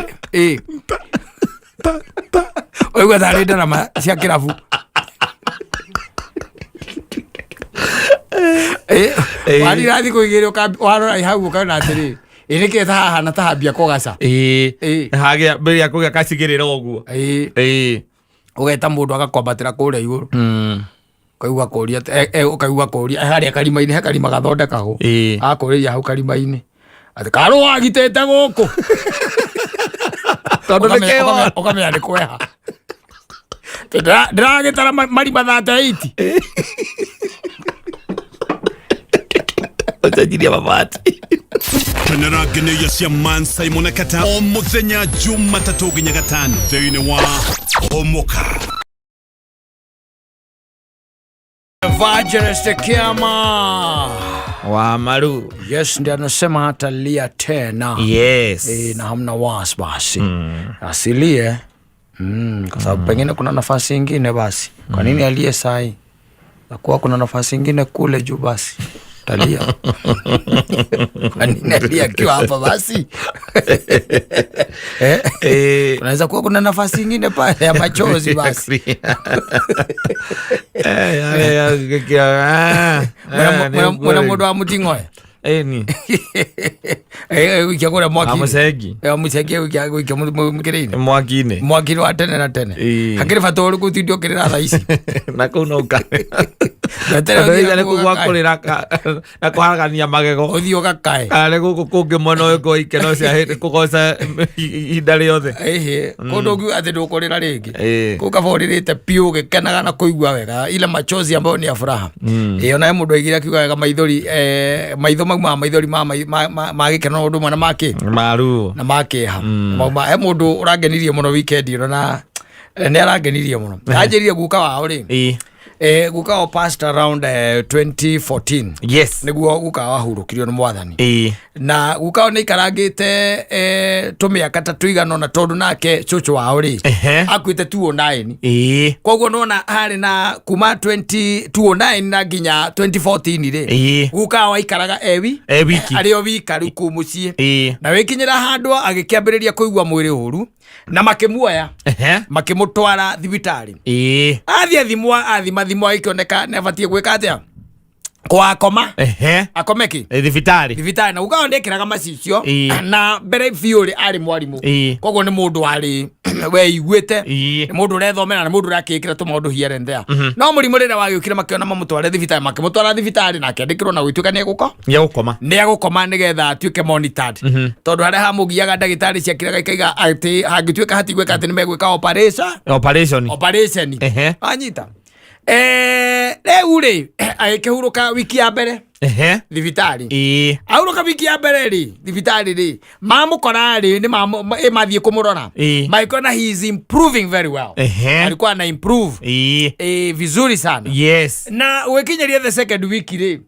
uigua tari ndarama cia kirabu wani rathi kuigire warora hau kana atiri irike haha na tahambia kogaca hagia beria kugia kacigirira oguo ugeta mundu agakwambatira kuria iguru kaigua kuria ukaigua kuria haria karima-ini he karima gathondekagwo akuriria hau karima-ini ati karu wagitete guku tondu ukamenya ni kweha ndiragitara marima 38 utajiria mabati Tenera geneya cia Mansai Monekata o muthenya Jumatatu nginya Gatano thiini wa Omoka Evangelist Kiama wa Maru. Yes, ndio anasema hata lia tena. Yes. Na hamna wasi basi. Asilie. Kwa sababu pengine kuna nafasi nyingine basi. Kwa nini alie sai? Kwa kuna nafasi nyingine kule juu basi. Talia. Kwa nini alia akiwa hapa basi? Unaweza kuwa kuna nafasi nyingine pale ya machozi basi. Mwana modo wa mutingoe. Ni. Wiki kule mwaki. Amusegi. Amusegi wiki mukirini. Mwakine. Mwakine wa tene na tene. Hakiri fatori kutindio kirira thaisi. Na kuna ukane. Ngatera ni kuwakorera na kuharagania magego. Uthio gakae. Ale gukunge mwana uko ikeno cia kugoca idari yothe. Kondo gu ati ndukorera ringi. Kukaboririte piu gikenaga na kuigua wega ile machozi ambayo ni ya furaha. Ona mundu aigira kiuga wega maithori maitho maithori ma gikeno undu mwana make. Maru. Na make ha. Mundu urangenirie muno weekend na ni arangenirie muno. Ajiririe guka wao ri. Guka o passed around 2014. Yes. Niguo guka wahurukirio ni mwathani. Na guka ni karangite tumiaka tatu igano na tondu nake chuchu wao ri. Akuite 2009. Koguo nona hari na kuma 2009 na ginya 2014 ri. Guka wa ikaraga wiki. Ario wika ri ku mucie. Na wikinyira handu agikiambiriria kuigua mwiri huru na makimuoya. Makimutwara thibitari. Athia thimwa ikioneka nebatie gwika atia kwa akoma akomeki thibitari na ugawa ndekiraga macicio na mbere biuri ari mwarimu koguo ni mundu ari we iguite ni mundu urethomera na mundu urakikira tu maundu here and there no murimu rira wagiukire makiona mamutware thibitari makimutwara thibitari na akendikirwo na gwituka ni agukoma nigetha atuike monitored tondu haria hamugiaga ndagitari ciakiraga ikaiga ati hangituika hatigweka ati ni megwika operation anyita rĩu rĩ agĩkĩhurũka wiki ya mbere thibitari ahurũka wiki ya mbere rĩ thibitari rĩ mamũkora rĩ nĩ mathiĩ kũmũrora magĩkora he is improving very well alikuwa ana improve vizuri sana na gũgĩkinyeria the second week rĩ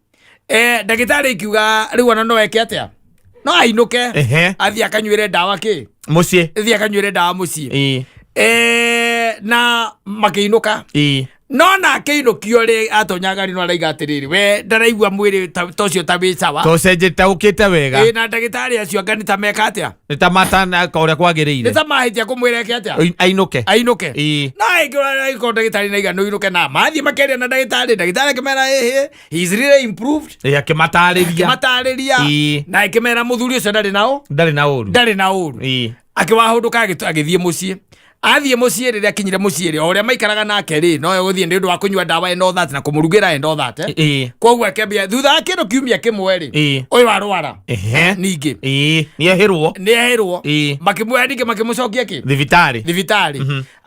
ndagĩtarĩ ikiuga rĩu ona no eke atĩa no ainũke athiĩ akanyuĩre ndawa athiĩ akanyuĩre ndawa mũciĩ na makĩinũka no na kĩinũkio rĩ atonyaga rĩ no araiga atĩrĩrĩ we ndaraigua mwĩrĩ tocio ta wĩ sawa tocenjete ũkĩte wega na ndagĩtarĩ acio anga nĩ ta meka atĩa nĩ ta matanaka ũrĩa kwagĩrĩire nĩ ta mahĩtia kũmwĩra eke atĩa ainũke na ĩngĩkorwo ndagĩtarĩ naiga no inũke na mathiĩ makĩaria na ndagĩtarĩ akĩmera he is really improved akĩmatarĩria na akĩmera mũthuri ũcio ndarĩ na ũru akĩwahũndũka agĩthiĩ mũciĩ athiĩ mũciĩ rĩrĩa akinyire mũciĩ rĩ o ũrĩa maikaraga nake rĩ no gũthiĩ nĩ ũndũ wa kũnyua ndawa eno that na kũmũrugĩra eno that koguo akĩambia thutha wa kĩndũ kiumia kĩmwe rĩ ũyũ arwara ningĩ nĩehĩrwo makĩmuoya ningĩ makĩmũcokia thibitarĩ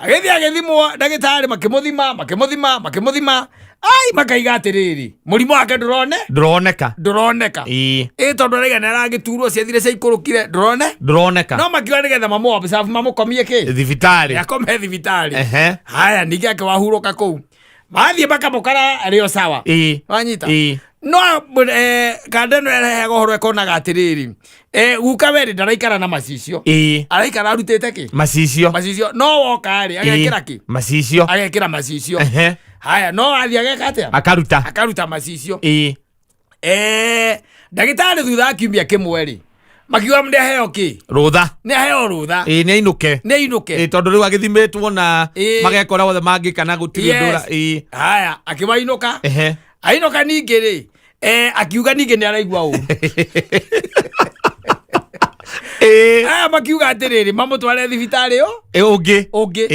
agĩthiĩ agĩthimwo ndagĩtarĩ makĩmũthima ai makaiga atĩrĩrĩ mũrimũ wake ndũroneka tondũ araiga nĩ aragĩturwo ciathire ciaikũrũkire ndũroneka no makiuga nĩgetha mamũkomie thibitarĩ akome thibitarĩ haya ningĩ akĩwahurũka kũu mathiĩ makamũkara arĩ o sawa wanyita no kanda ĩno ĩrehaga ũhoro ĩkonaga atĩrĩrĩ guka werĩ ndaraikara na macicio araikara arutĩte kĩ macicio no woka rĩ agekĩra macicio haya no athiĩ ageka atĩa akaruta macicio ndagĩtarĩ thutha wa kiumia kĩmwe rĩ makiuga nĩaheo kĩ nĩaheo rũtha nĩainũke tondũ rĩu agĩthimĩtwo na magekora wothe mangĩkana gũtirĩ ndũra haya ainũka ningĩ rĩ akiuga ningĩ nĩ araigua ũru aya makiuga atĩrĩrĩ mamũtware thibitarĩ ũngĩ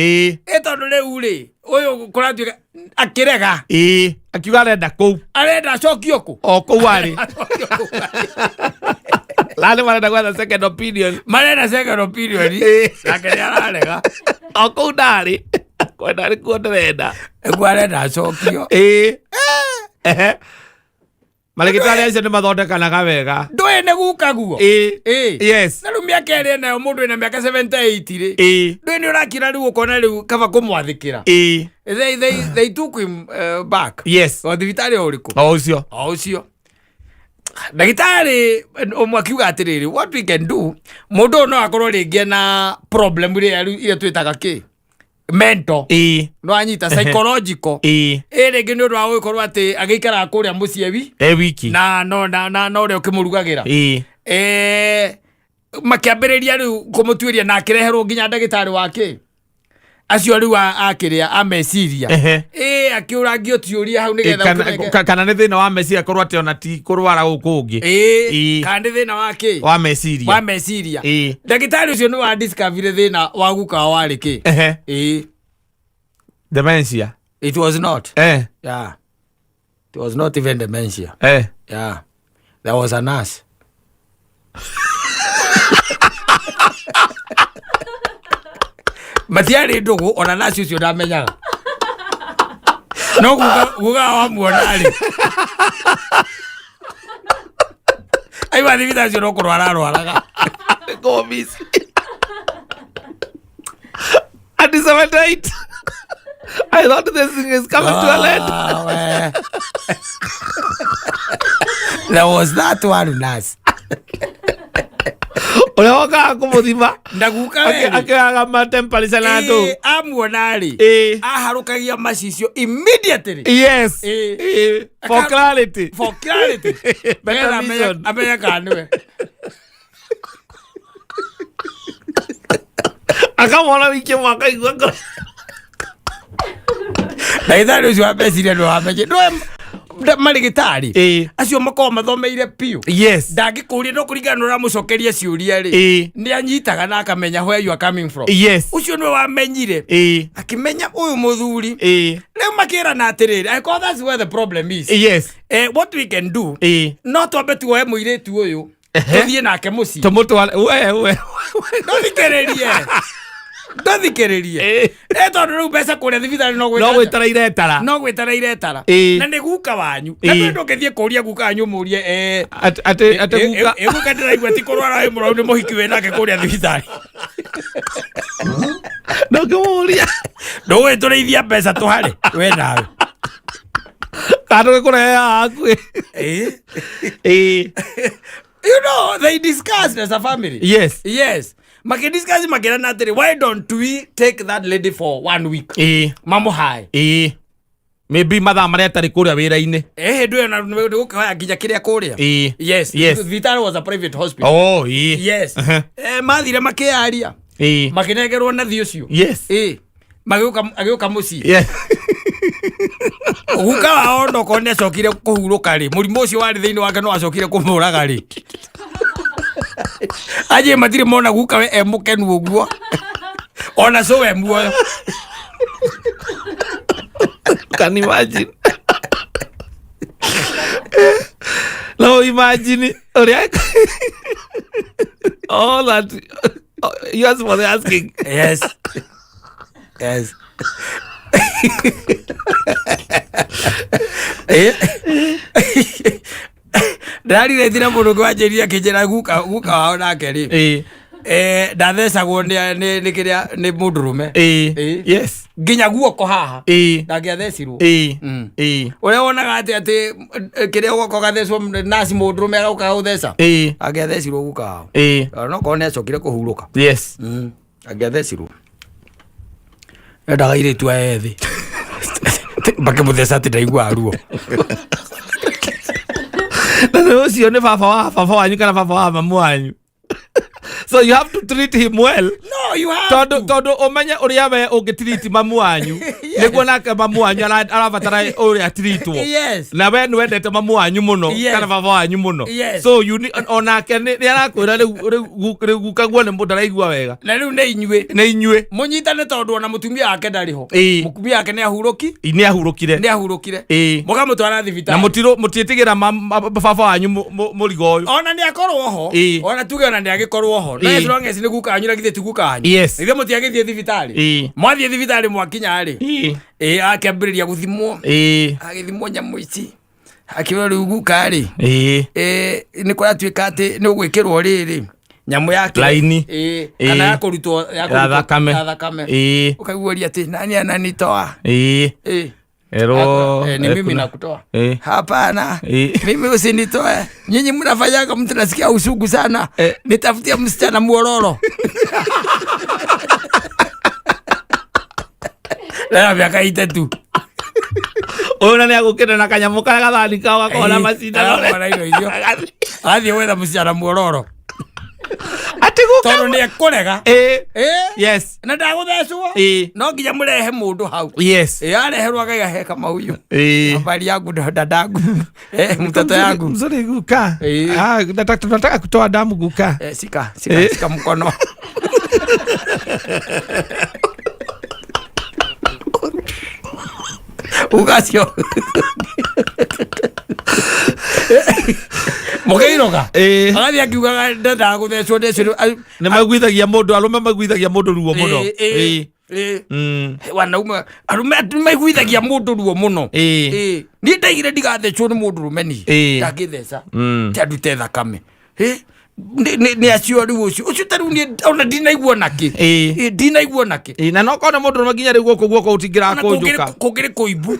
tondũ rĩu rĩ ũyũ kũratuĩka akĩrega akiuga arenda acokio kũ o kũu arĩ lale marenda gwetha second opinion nake nĩ ararega o kũu ndarĩ kwenda arĩ kuo ndĩrenda arenda acokio marĩgĩtarĩ acio nĩ mathondekanaga wega ndũĩ nĩ guka guo na rĩu mĩaka ĩrĩ nayo mũndũ wĩna mĩaka 78 rĩ ndũĩ nĩ ũrakira rĩu ũkona rĩu kaba kũmwathĩkĩra they took him back o thibitarĩ o ũrĩkũ o ũcio ndagĩtarĩ ũmwe akiuga atĩrĩrĩ what we can do mũndũ ũyũ no akorwo rĩngĩ na problem iria twĩtaga kĩ mental no anyita psychological rĩngĩ nĩ ũndũ wa gũgĩkorwo atĩ agĩikaraga kũrĩa mũciĩ wiki na ũrĩa ũkĩmũrugagĩra makĩambĩrĩria rĩu kũmũtuĩria na akĩreherwo nginya ndagĩtarĩ wake acio rĩu akĩrĩa ameciria akĩũrangio tiũria hau nĩgetha kana nĩ thĩna wa meciria korwo atĩ ona ti kũrwara gũkũ ũngĩ kana nĩ thĩna wa meciria ndagĩtarĩ ũcio nĩ wa discovery thĩna wa guka warĩ kĩ dementia it was not it was not even dementia there was a nurse matiarĩ ndũgũ ona nasi ũcio ndamenyaga no guga wamuona rĩ aiwa thibitarĩ ũcio no kũrwara arwaraga anti-Semite. I thought this thing is coming to an end. There was that one nurse. Ole waka kumuthima ndaguka we akaga matempalisa na ndo amuona ri aharukagia macicio immediately yes for clarity better vision amenya kanwe akamona wiki mwaka igwa ndaithari ucio abeciria ndo ameje ndo marigitari acio makoo mathomeire piu yes ndangikuria no kuringana na mucokeria ciuria ri ni anyitaga na akamenya where you are coming from yes ucio no wamenyire akimenya uyu muthuri leo makira na atiriri I call that's where the problem is yes what we can do no twambe tuoe muiritu uyu tuthie nake muci tumutwale we ndathikiririe tondu riu mbeca kuria thibitari no gwitara iretara na ni guka wanyu na ndu ngithie kuria guka wanyu murie ate guka guka ndiraigua ti kurwara wi murau ni muhiki we nake kuria thibitari no ngimuria ndugwitũrĩithia mbeca tuhari we nawe kandu gikureha aku you know they discussed as a family yes makidiscuss makirana atiri why don't we take that lady for 1 week mamo hai maybe mathaa maria tari kuria wira-ini ndu na gukoya nginya kiria kuria yes Vitali was a private hospital yes mathire makiaria makinegerwo nathi ucio magiuka muci guka wao ndoko ne acokire kuhuruka ri murimu ucio wari thiini wake no acokire kumuraga ri aje matire mona guka we emukenu uguo ona so we muoyo can imagine no imagine all that yes for the asking yes Dari retira mundu gwajeria kijera guka wao nake ri ndathecagwo ni kiria ni mundurume yes nginya guoko haha ndagiathecirwo uria wonaga ati kiria guoko gathecwo nasi mundurume agauka utheca agiathecirwo guka wao no kone acokire kuhuruka yes agiathecirwo ndaga iritu ethi bakimutheca ati ndaigua ruo na ucio ni baba wanyu kana baba wa mamu wanyu so you have to treat him well no you have todo omenya uria we ungitreat mamu wanyu niguo nake mamu wanyu arabatara uria treatwo na we ni wendete mamu wanyu muno kana baba wanyu muno so you onake ni arakwira riu guka guo ni mudaraigua wega na riu ni inyue munyitane tondu ona mutumia wake ndariho mutumia wake ni ahurukire mukamutwara thibitari na mutitigira baba wanyu murigo uyu ona ni akorwo ho ona tuge ona ni agikorwo ho no as long as ni guka anyu githie tuguka anyu ithe mutiagithie thibitari mwathie thibitari mwakinya ri akambiriria guthimwo agithimwo nyamu ici akirwo riu guka ri ni kwa tuika ati ni ugwikirwo riri nyamu yake laini kana yakurutwo thakame ukaiguria ati nani ananitoa Ero ni mimi nakutoa hapana mimi usinitoe nyinyi mnafanyaga mtu nasikia usugu sana nitafutia msichana muororo la miaka itatu ona ni agukena na kanyamu kana gathani kawa kona macinda wala hiyo athi wetha msichana muororo ati guka toro ni ekorega yes na ndaguthecwo no nginya murehe mundu hau yes areherwo agahe kama huyo habari yangu dadangu mtoto yangu mzuri guka nataka kutoa damu guka sika mkono ugasio mugeiroga agathi akiugaga ndaguthecwo ndecwo ni magwithagia mundu arume magwithagia mundu ruo muno wanaume arume maigwithagia mundu ruo muno ni ndaigire ndigathecwo ni mundu rume ni ndagitheca tandute thakame ni acio riu ucio tariu ni ona ndinaigua naki ndinaigua naki na no kona mundu nginya riu guoko utingira kunjuka kugire kuibu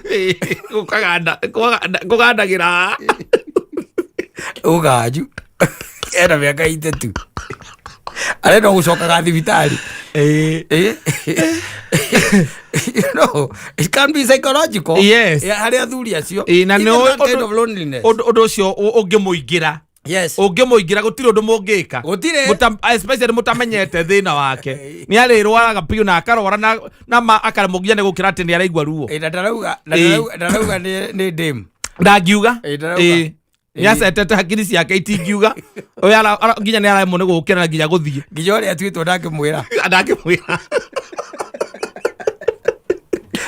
kugandagira ugaju era miaka itatu arenda gucokaga thibitari you know it can be psychological hari athuri acio na no undu ucio ungimuingira ungimuingira gutire undu mungika especially mutamenyete thina wake ni arirwaraga piu na akarwara na akaramugia ni gukira ati ni araigua ruo ndarauga ni dim Ndagiuga yacetete hakiri ciake itingiuga oya nginya nĩ aremwo nĩ gũkĩra nginya gũthiĩ nginya ũrĩa tuĩtwo ndakĩmwĩra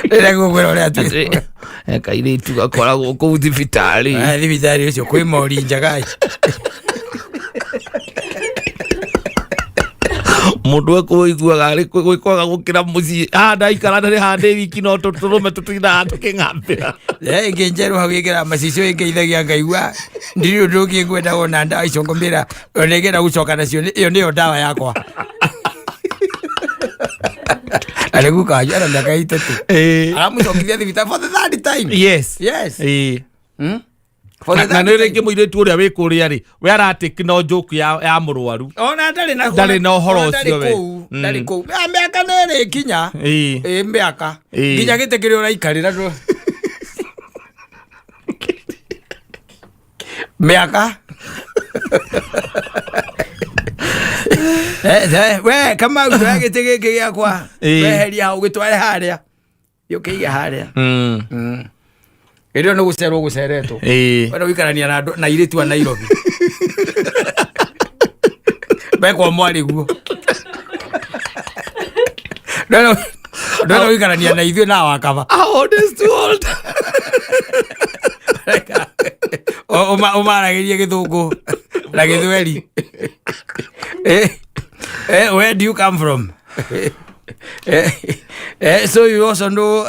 rĩrĩa gũkwĩra ũrĩa tuĩtwo kairĩtu gakoragwo kũu thibitarĩ ũcio kwĩ mori njagai mundu ekũiguaga arĩ gwĩkwaga gũkĩra mũciĩ ndaikara ndarĩ handĩ wiki no tũrũme tũtindaga tũkĩng'ambĩra ĩngĩ njerũ hau ĩkĩra macicio ĩngĩithagia ngaigua ndirĩ ũndũ ũngĩ ngwenda wona ndawa icio ngũmĩra ona ĩngĩenda gũcoka nacio ĩyo nĩyo ndawa yakwa arĩgu kanjũ ara mĩaka itatũ aramũcokithia thibitarĩ for the third time. Yes na nä rä ngä må irä tu å rä a wä kå rä a rä we aratä no njåku ya må rwaru ona ndarä na å horo å cio we ndarä kå u mä aka nä rä kinya mä aka nginya gä tä kä rä å raikarä ra mä aka we Kamau twa gä tä gä kä gä akwa weheria hau gä tware harä a yå kä ige harä a ĩrĩo nĩ gũcerwo gũceretwo wena ũikarania na airĩtu a Nairobi mekwa mwarĩ guo ndwena ũikarania na ithuĩ na wakaba ũmaragĩrie gĩthũngũ na gĩthweri where do you come from so you also know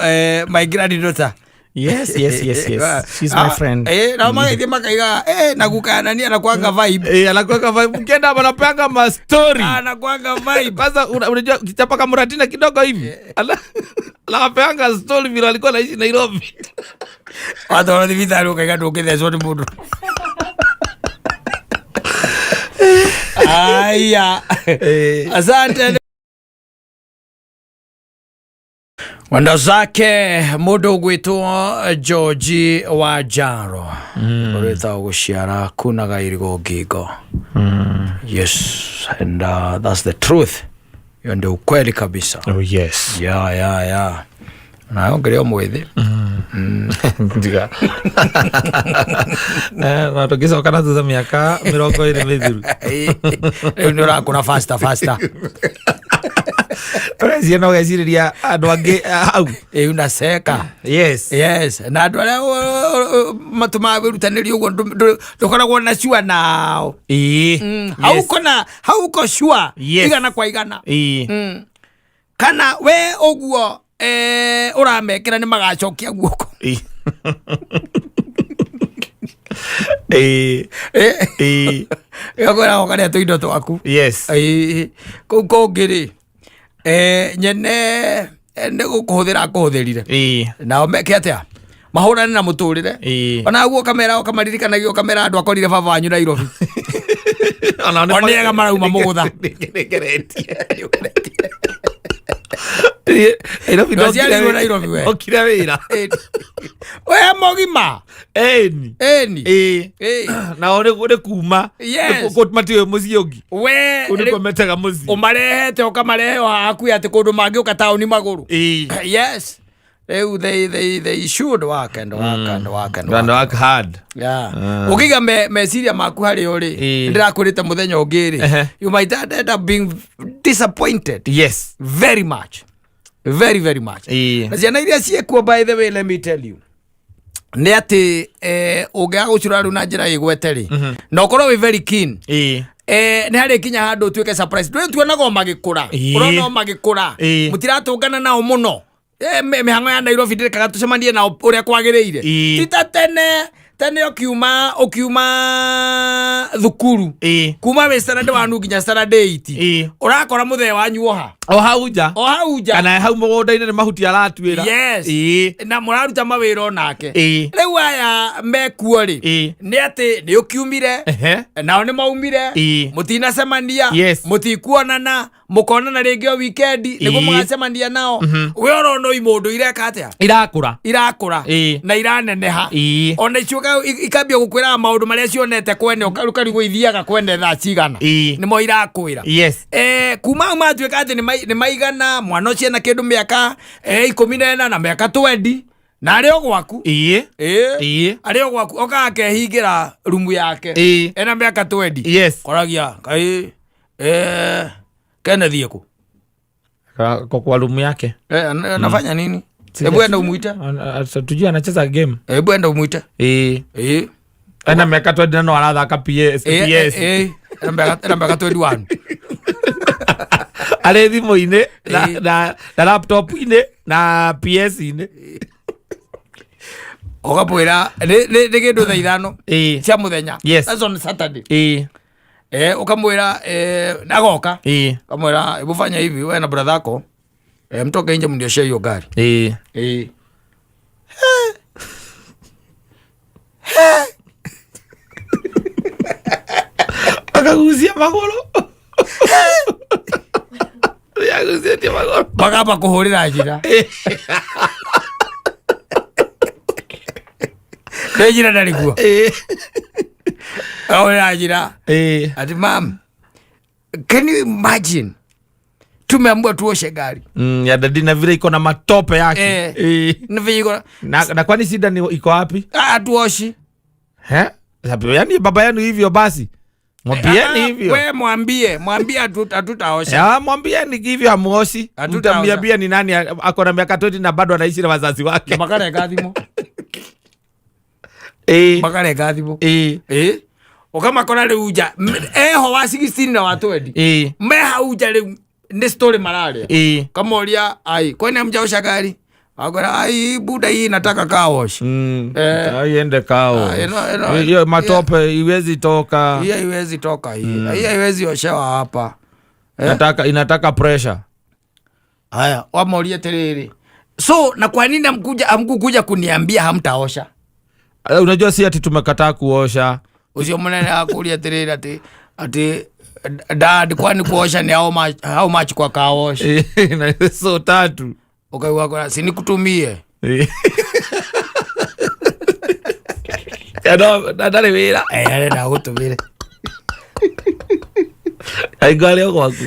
my granddaughter. Yes. She's my friend. Na magaithia makaiga nagukanania anakuanga vibe. Anakuanga vibe. Ukienda wanapanga ma story. Anakuanga vibe. Kwanza unajua kichapa kama muratina kidogo hivi. Anapanga story vile alikuwa anaishi Nairobi. Watu wana thibitarĩ ukaiga ndũngĩthecwo nĩ mũndũ. Aya. Asante. Wanda zake mundu gwitwo George Wanjaro ureta guciara kunaga irigo ngingo. Yes, and that's the truth. Hiyo ndio ukweli kabisa. Oh yes. Yeah. Na ongelea mwethi. Ndiga. Na tokiso kana tuza miaka 20 mithiru. Ndio rakuna faster. Cia no geciria andå angä hau unaseka. Yes na andå arĩa matumaga wĩrutanĩria ũguo ndũkoragwo na cua nao hauko cua igana kwa igana kana we ũguo ũramekĩra nĩ magacokia guoko yakwĩra okarĩa tũindo twaku kũu kũngĩ-rĩ nyene nĩ gũkũhũthĩra akũhũthĩrire nao meke atĩa mahũrane na mũtũrĩre ona guo kamera ũkamaririkanagia ũkamera andũ akorire baba wanyu Nairobi onega marauma mũgũtha Nairobi we okire wĩra we mũgima eni nao nĩ kuma matiũĩ mũciĩ ũngĩ we nĩkũmetega mũciĩ ũmarehete ũkamarehe hakuhĩ atĩ kũndũ mangĩũka taũni magũrũ. Yes, they should work hard. Ũkĩiga meciria maku harĩ ũrĩ ndĩrakũrĩte mũthenya ũngĩ-rĩ you might end up being disappointed. Yes, very much. Na ciana iria ciekuo, by the way, let me tell you, nĩ atĩ ũngĩaga gũcura rĩu na njĩra ĩgwete-rĩ na ũkorwo wĩ very keen nĩ harĩ kinya handũ ũtuĩke surprise. Ndũĩ tuonaga magĩkũra ũrona magĩkũra mũtiratũngana nao mũno mĩhang'o ya Nairobi ndĩrekaga tũcemanie nao ũrĩa kwagĩrĩire ti ta tene ũkiuma thukuru kuma wĩ Saturday wanu nginya Saturday 8 ũrakora mũthee wanyu o hau nja kana hau mũgũnda-inĩ nĩ mahuti aratuĩra. Yes, na mũraruta mawĩra onake. Rĩu aya mekuo-rĩ nĩ atĩ nĩ ũkiumire nao nĩ maumire mũtinacemania mũtikuonana mũkonana rĩngĩ o wikendi nĩguo mũgacemania nao. We ũrona mũndũ ireka atĩa irakũra na iraneneha ona icuoka ikambia gũkwĩraga maũndũ marĩa cionete kwene ũkarigwo ithiaga kwene thaa cigana nĩmo irakwĩra. Kuma hau matuĩka atĩ nĩ maigana mwana ũcio ena kĩndũ mĩaka 14 na mĩaka 20 na areo gwaku areo gwaku oka akehingira rumu yake ena miaka 20 koragia kai Kenneth ku kwa rumu yake anafanya nini? Hebu enda umuita. Tujue anacheza game. Hebu enda umuita. Ana miaka 20 no arathaka PS. Ana miaka 21. Ale thimo-ine na laptop-ine na PS-ine. Okapwira ni kindu thaa ithano cia muthenya. That's on Saturday. Ukamwira nagoka. Ukamwira hebu fanya hivi wewe na brother yako mtoke nje mnioshe hiyo gari. Akaguzia magoro. Akaguzia magoro. Bagapa kuhurira njira. Njira ndariguo. Ahurira njira. Ati mam, can you imagine? Tumeambiwa tuoshe gari. Ya dadi na vile iko na matope yake. Na vile iko na kwani shida ni iko wapi? Tuoshi. Yaani baba yenu hivyo basi. Mwambieni hivyo. Wewe mwambie hatutaosha. Ya mwambieni hivyo hamuoshi. Mtamwambia ni nani ako na miaka 20 na bado anaishi na wazazi wake. Makare gathimo. Makare gathimo. Okama kona le uja. Ho wa 16 na watu wedi. Meha uja le ni story malaria. Kama ulia ai kwani hamjaosha gari? Agora ai buda hii nataka kaosh. Aiende kao. Hiyo matope iwezi toka. Hiyo iwezi toka hii. Hiyo iwezi oshewa hapa. Inataka pressure. Haya, wamolie terere. So na kwa nini hamkukuja kuniambia hamtaosha? Unajua si ati tumekataa kuosha. Usio mnene akulia terere ati dad kwani kuosha ni how much kwa kaosh? So 3. Okay, wako si nikutumie. Dale mira. Na gutumire. Ai gale gwaku.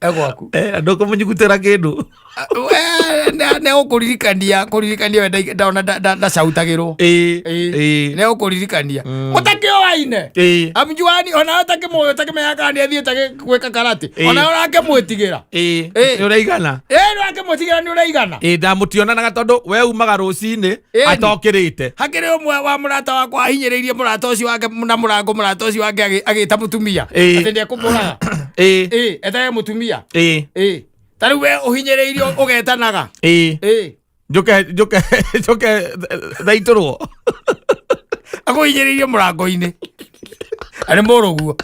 Gwaku. Ndoko munyugutera kindu. Ne ukuririkania wenda ndaona ndacautagirwo. Ne ukuririkania. Mutakio waine. Amjuani ona atake moyo atake meyaka ni athiete gweka karate. Ona orake mwitigira. Ni uraigana. Ni orake mwitigira ni uraigana. Ndamutionanaga tondu we umaga rucini atokirite. Hakiri umwe wa murata wakwa ahinyiriirie murata ucio wake na murango murata ucio wake agita mutumia. Ati ndi akumuraga. Etaye mutumia. Tari we uhinyiriirio ugetanaga. Njoke thaiturwo. Akuhinyiriirie murango-ini. Ari muruguo.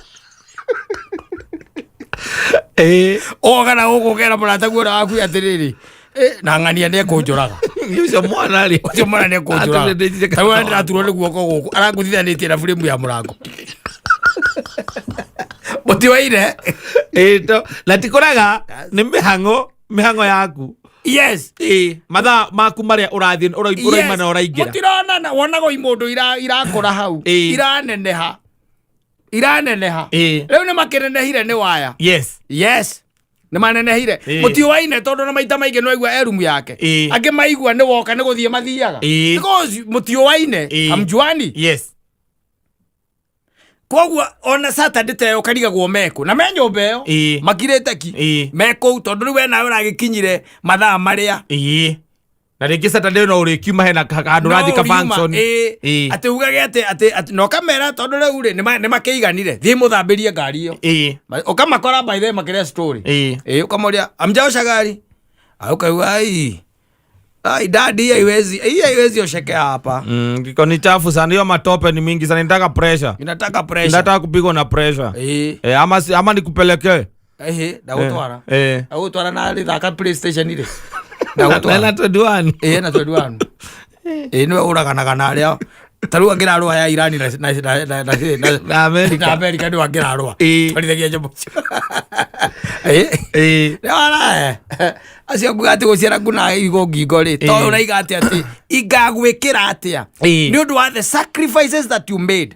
Ogana ugukera murata guora waku atiriri. Na ngania ne kunjuraga. Ucio mwana ri. Ucio mwana ne kunjuraga. Tawe ndira turwo ni guoko guku. Arangutithanitie na frame ya murango. Motiwaire. Latikuraga ni mihango yaku. Yes. Matha maku maria urathie uraima na uraingira. Mutirona na wonago imundu irakora hau. Iraneneha. Leo ni makenenehire ni waya. Yes. Ni manenehire. Mutiwaine tondu na maita maige no igwa erumu yake. Ange maigwa ni woka ni guthie mathiaga. Because mutiwaine amjuani. Kogwa ona Saturday teo karigagwo meko na menyo beo makirete ki meko tondu riwe nawe uragikinyire mathaa maria na ringi Saturday no urikiuma hena kandu rathi ka function ati ugage ati no kamera tondu riu ri ni makeiganire thie muthambirie ngari iyo ukamakora by the makire story ukamoria amjaosha gari aukai ai dadi haiwezi osheke hapa. Kiko ni chafu sana, hiyo matope ni mingi sana, inataka pressure. Inataka kupigwa na pressure. Ama nikupeleke. Ndagutwara. Ndagutwara na thaka PlayStation ile. Ndagutwara. Na 21. Na 21. Niwe uraganaga na aria. Taru angirarwa ya Irani na America ndio angirarwa. Twarithagia jambo. Nĩwara acio mbugati gũciara nguna igo ngingo rĩ to ũraiga atĩ ingagwĩkĩra atĩa nĩ ũndũ wa the sacrifices that you made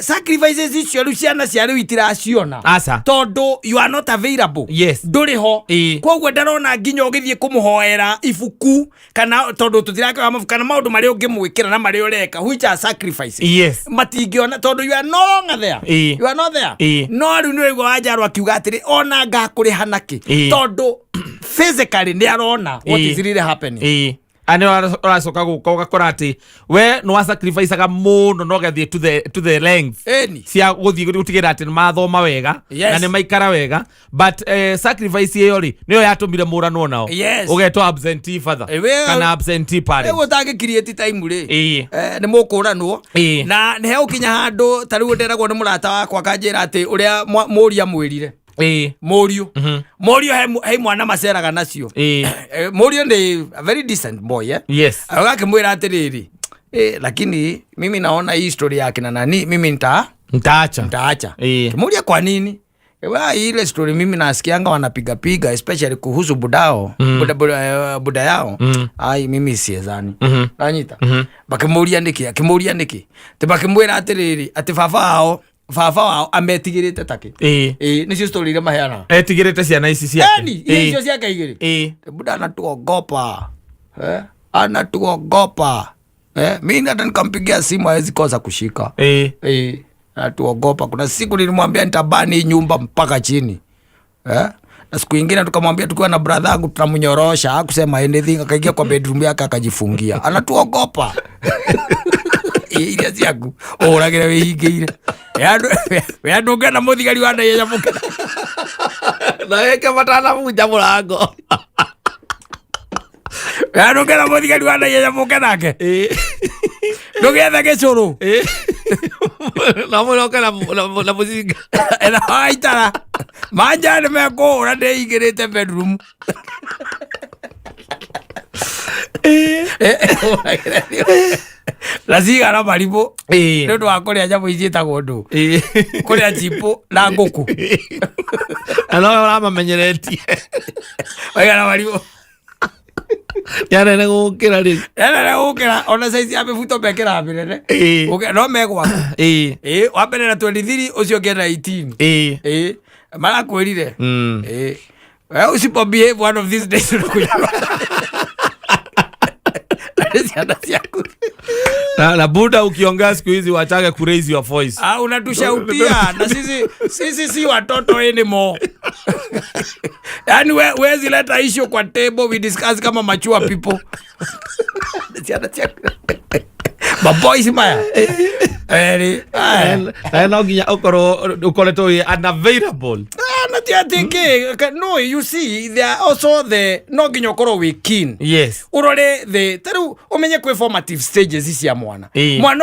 sacrifices icio ciana cia riu itiraciona asa tondu you are not available. Yes. Nduri ho koguo ndarona nginya ugithie kumuhoera ibuku kana tondu tutiraka mabuku kana maundu mari ungimwikira na mari ureka which are sacrifices. Yes. Matingiona tondu you are no longer there. You are not there. No riu ni igwa ajaru akiuga atiri ona ngakuriha naki tondu physically ni arona what is really happening. Ani oracoka guka ugakora ati we no wa sacrifice aga muno no gathie to the length cia guthie gutigira ati mathoma wega na ni maikara wega but sacrifice iyo ri niyo yatumire murano nao ugeto absentee father kana absentee parent ego tangi create time ri ni mukuranwo na ni he ukinya handu tariu nderagwo ni murata wakwa kanjira ati uria muria mwirire Morio Morio he mwana maceraga nacio Morio ni a very decent boy yes agakimwira atiriri lakini mimi naona hii story yake na nani mimi nitaacha kimuria kwa nini ile story mimi nasikianga wanapiga piga especially kuhusu budao buda yao ai mimi siezani nanyita bakimuria niki tibakimwira atiriri ati baba wao ametigirite take nicio story ile maheana etigirite ciana ici ciake nicio ciake igiri buda anatuogopa mimi hata nikampigia simu hawezi kosa kushika anatuogopa. Kuna siku nilimwambia nitabani nyumba mpaka chini na siku nyingine tukamwambia tukiwa na brother yangu tunamnyorosha hakusema anything akaingia kwa bedroom yake akajifungia anatuogopa ile ziagu oragire wihingire yandu ngena muthigari wa ndaya mukena na yake matana munja murango yandu ngena muthigari wa ndaya mukenake ndugetha gicuru na muroka na muzinga ena haitara manja ni mekura ndeigirite bedroom Laziga na maribo ndu akuria nyamu icietagwo ndu kuria chipo na nguku ano uramamenyeretie oiga na maribo yarene gukira ona saizi amefuto bekera mbere no megwa wambere na 23 ucio ngena 18 marakwirire usipo behave one of these days na buda ukiongea siku hizi wachage ku raise your voice unatushautia na sisi si watoto anymore yani wezi leta issue kwa table we discuss kama mature people boys maya no ginya ukoretwo unavailable no you see there are also the no ginya ukoro we keen yes urore the taru umenye kwe formative stages cia mwana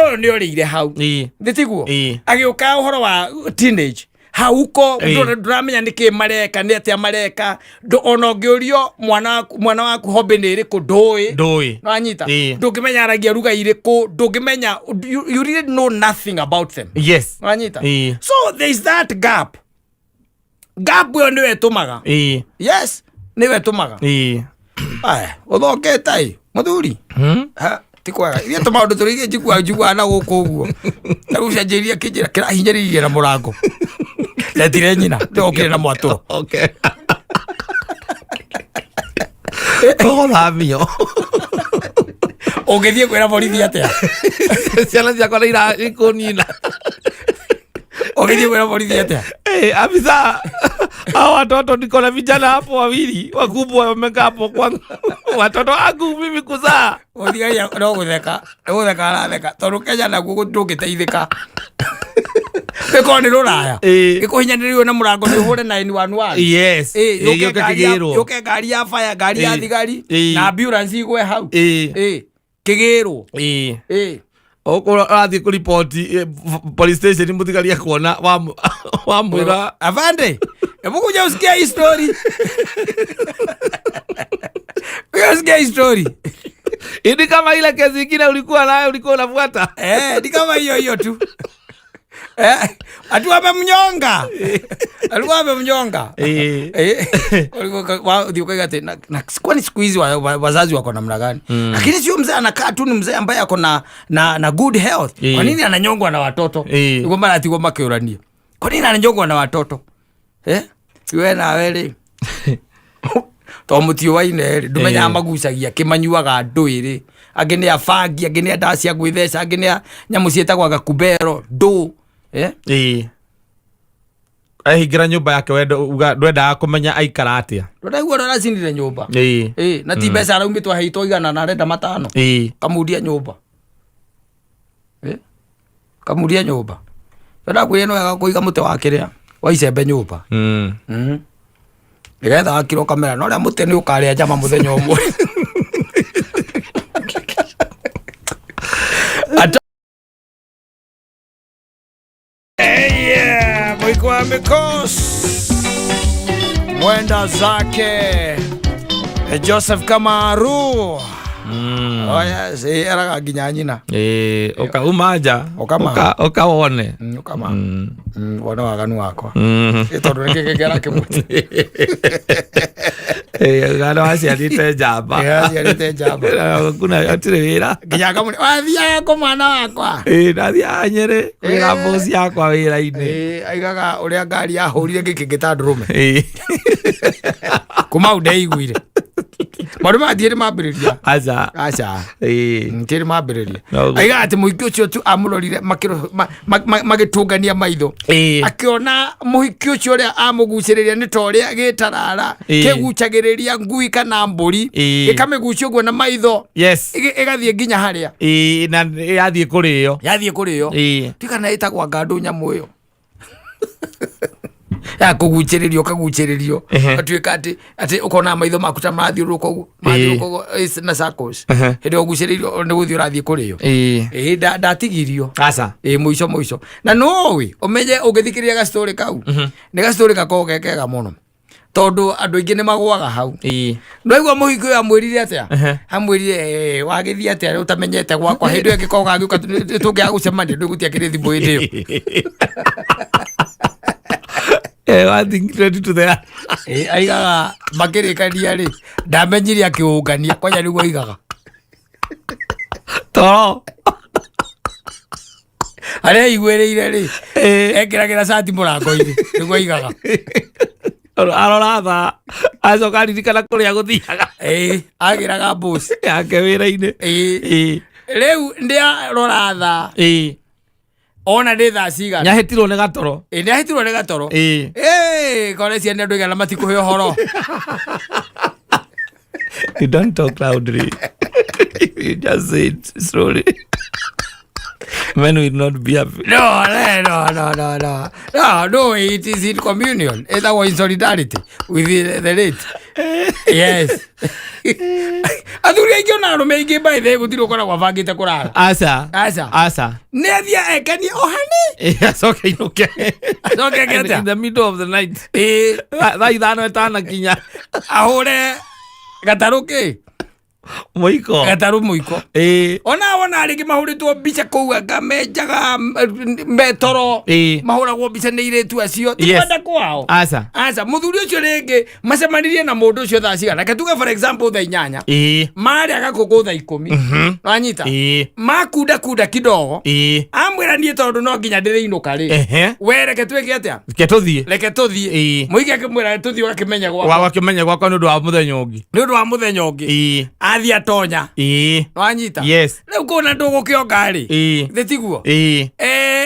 uyu ni orire hau nditiguo agiuka uhoro wa teenage hauko ndramenya niki mareka ni atia mareka ono ngiorio mwana waku hobby ni iriku ndui no anyita ndungimenya aragia ruga iriku ndungimenya you really know nothing about them yes no anyita so there is that gap yo niwe tumaga yes niwe tumaga uthoketai muthuri tikwega iria tumaundu turige njigua na guku uguo tarucenjeria kinjira kirahinyiririe na murango letire nyina ndokire na mwaturo okay thamio ungithie kwira borithi atia ciana ciakwa nĩ irakunina ungithie kwira borithi atia afisa hao watoto niko na vijana hapo wawili wakubwa wamekaa hapo kwa watoto wangu mimi kuzaa uthigai no gutheka aratheka tondu Kenya na gugu ndungiteithika beko ni ruraya ikuhinyanirio na murango ni hure 911 yes yuke ngari ya fire ngari ya thigari na ambulance igwe hau kigiro okora athi ku report police station muthigari akuona wa mwira avande emukuja usikia hii story usikia hii story idi kama ile kesi nyingine ulikuwa nayo ulikuwa unafuata ni kama hiyo tu Atu amemnyonga. Alikuwa amemnyonga. Walikuwa gati na kwani siku hizi wazazi wako namna gani? Lakini sio mzee anakaa tu, ni mzee ambaye ako na good health. Kwa nini ananyongwa na watoto? Iko mara ati goma kiurania. Kwa nini ananyongwa na watoto? Wewe na wewe. Tomutio waine ndumenya magucagia kimanyuaga ndwiri agene afangi agene ndasi ya gwithesa agene nyamu cietagwa gakumbero ndu ahingira nyumba yake ndwenda kumenya aikara atia ndagua ndo aracinire nyumba na ti mbeca araumĩtwo heitwo igana na arenda matano kamudia nyumba kamudia nyumba ndakwĩra no wega kũiga mũtĩ wa kĩrĩa wa icembe nyumba Ngetha akiro kamera no ria muti ni ukaria jama muthenya umwe. Mwikwa Mikos mwenda zake Joseph Kamaru. Oh yes, era ginya nyina. Oka umaja. Oka wone. Wana waganu wako. Itondo ngekekera kimuti. Gano aciarite jamba. Aciarite jamba. Kuna atire wira. Ginya kamuni. Wathia ko mwana wakwa. Nathia nyere. Wira bosi yakwa wira-ini. Aigaga uria ngari yahurire ngikigita ndurume. Kuma udeiguire. Marume athiire mambiriria. Aca. Ntiri mambiriria. Aiga ati muhiki ucio tu amurorire magitungania maitho. Akiona muhiki ucio uria amuguciriria ni ta uria gitarara kigucagiriria ngui kana mburi ikamigucia guo na maitho. Yes. Igathie nginya haria. Na yathie kurio. Tikana itagwa ngandu nyamu iyo. Ya kuguciririo kaguciririo atuika ati ukona maitho makuta mathiuruko na circles hede uguciririo ni guthio rathie kurio ndatigirio asa muico na nowe umenye ugithikiria ga story kau ni ga story kako gekega muno tondu andu ingi ni magwaga hau no igwa muhiko ya mwirire atia amwirire wagithie atia utamenyete gwakwa hede ngikoga ngiuka tungia gucemania ndu gutia kire thimbo indio I think ready to there. Aigaga makirikania ri ndamenyire akiungania kwanya niguo aigaga to are igwereire ri ekiragira sati murango-ini niguo aigaga arora tha acoka ririkana kuria guthiaga agiraga boss yake wira-ini riu ndia rora tha ona ndi tha cigana nyahetirwo ni gatoro nyahetirwo ni gatoro kore ciana ndu igana matikuhe horo. You don't talk loudly. You just say it slowly. Men will not be happy. No, it is in communion. It's our in solidarity with the late. Yes. Athuri aingĩ ona arũme aingĩ by the gũtirĩ ũkoragwo abangĩte kũrara. Aca. Nĩathiĩ ekenie ohani. Acoke inũke. In the middle of the night. Thaa ithano ĩtanakinya. Ahũre gatarũ kĩ? Muiko. Gatarũ muiko. Ona rĩngĩ mahũrĩtwo mbica kũu ngamenjaga metoro. Mahũragwo mbica nĩ irĩtu acio. Tikwenda kwao. Aca. Mũthuri ũcio rĩngĩ macemanirie na mũndũ ũcio thaa cigana. Reke tuge for example thaa 8. Marĩa gakũkũ thaa 10. Wanyita. Makunda kidogo. Amwĩra niĩ tondũ no nginya ndĩrĩinũka rĩ. We reke twĩke atĩa? Reke tũthiĩ. Mũhiki akĩmwĩra tũthiĩ ũgakĩmenya gwakwa. Wakĩmenya gwakwa nĩ ũndũ wa mũthenya ũngĩ. Athia tonya. Wanyita. Yes. Rĩu kũna ndũgũkĩonga rĩ. Thĩtiguo.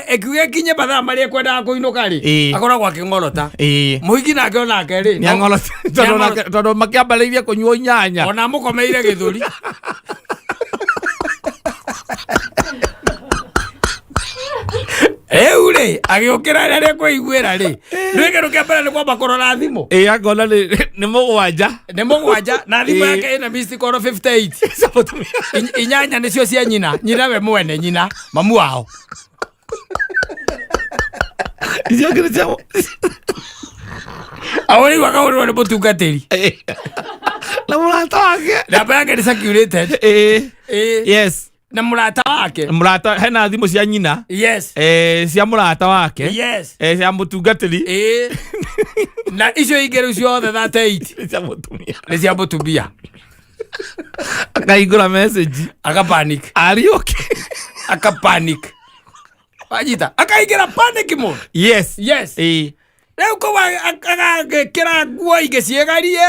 Ekuge kinye mathaa marĩa ekwendaga kũinũka rĩ. Akoragwo akĩng'orota. Mũhiki nake onake rĩ. Nĩang'orota tondũ makĩambĩrĩirie kũnyua inyanya. Ona mũkomeire gĩthũri. Rĩ agĩũkĩra rĩrĩa kwĩiguĩra rĩ. Ndwĩke kĩambere nĩ kwamba kũrora thimũ. Akona nĩ mũgwanja na thimũ yake ĩna missed call 58. Inyanya nĩcio cia nyina we mwene nyina mamu wao. Ahũri wakahũrĩrwo nĩ mũtungatĩri. Na mũrata wake. Namba yake nĩ circulated. Yes. na murata wake hena thimu cia nyina yes cia murata wake yes cia mutungatiri na icio igeru ciothe 38 cia mutumia ni cia mutumia akaigura message panic ari okay panic wajita akaigira panic mo yes reu ko agakira nguo igeciegarie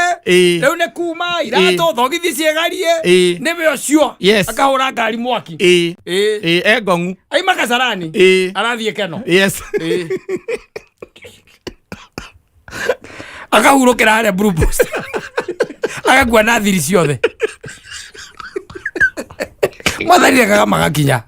reu ne kuma irato thogithi ciegarie nebe ocio akahura ngari mwaki engongu ai makasarani arathie keno yes akahurukira haria blue post agakua na thiri ciothe mwathani magagakinya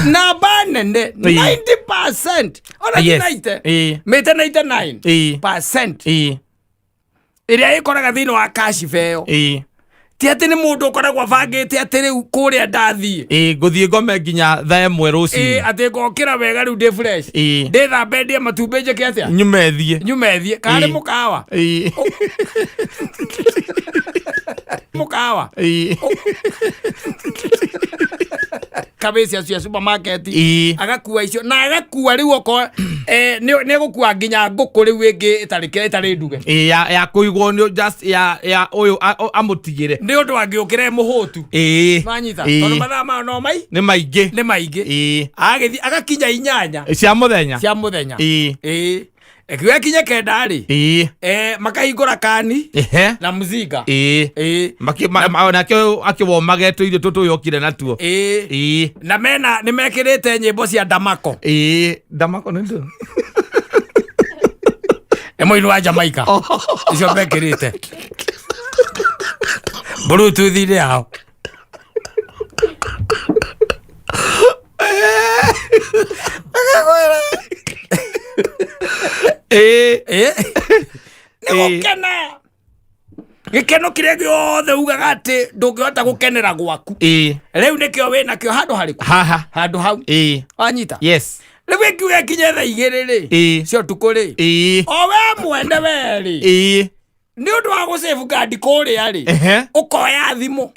na banende 90% ona tinaite mete 99% iria ikoraga thini wa cash feo ti ati ni mundu ukoragwa bangite ati riu kuria ndathie nguthie ngome nginya thaa imwe ruci ati ngokira wega riu ndi fresh ndi thambe ndi matumbe njeke atia nyumethie kari mukawa mukawa kabesi acio supermarket agakua icio na agakua riu oko ne gukua nginya nguku riu ingi itari nduge ya kuigwo ni just ya uyu amutigire ni undu angiukire muhutu manyita tondu mathaa ma no mai ni maingi agithi agakinya 8 cia muthenya ekiwe kinya kenda ri makahingura kani na muzinga nakio akiwo mageto irio tutu yokire natuo na mena nimekirite nyimbo cia Damako ni ndo emo wa Jamaica icio mekirite Bluetooth ile hao Nigukena gikeno kiria giothe ugaga ati ndungihota gukenera gwaku riu nikio wina kio handu hau wanyita yes riu ikiuga kinye thaa 2 ri cio tuku ri o we mwende weri ni undu wa gusave gadi kuria ri ukoya thimu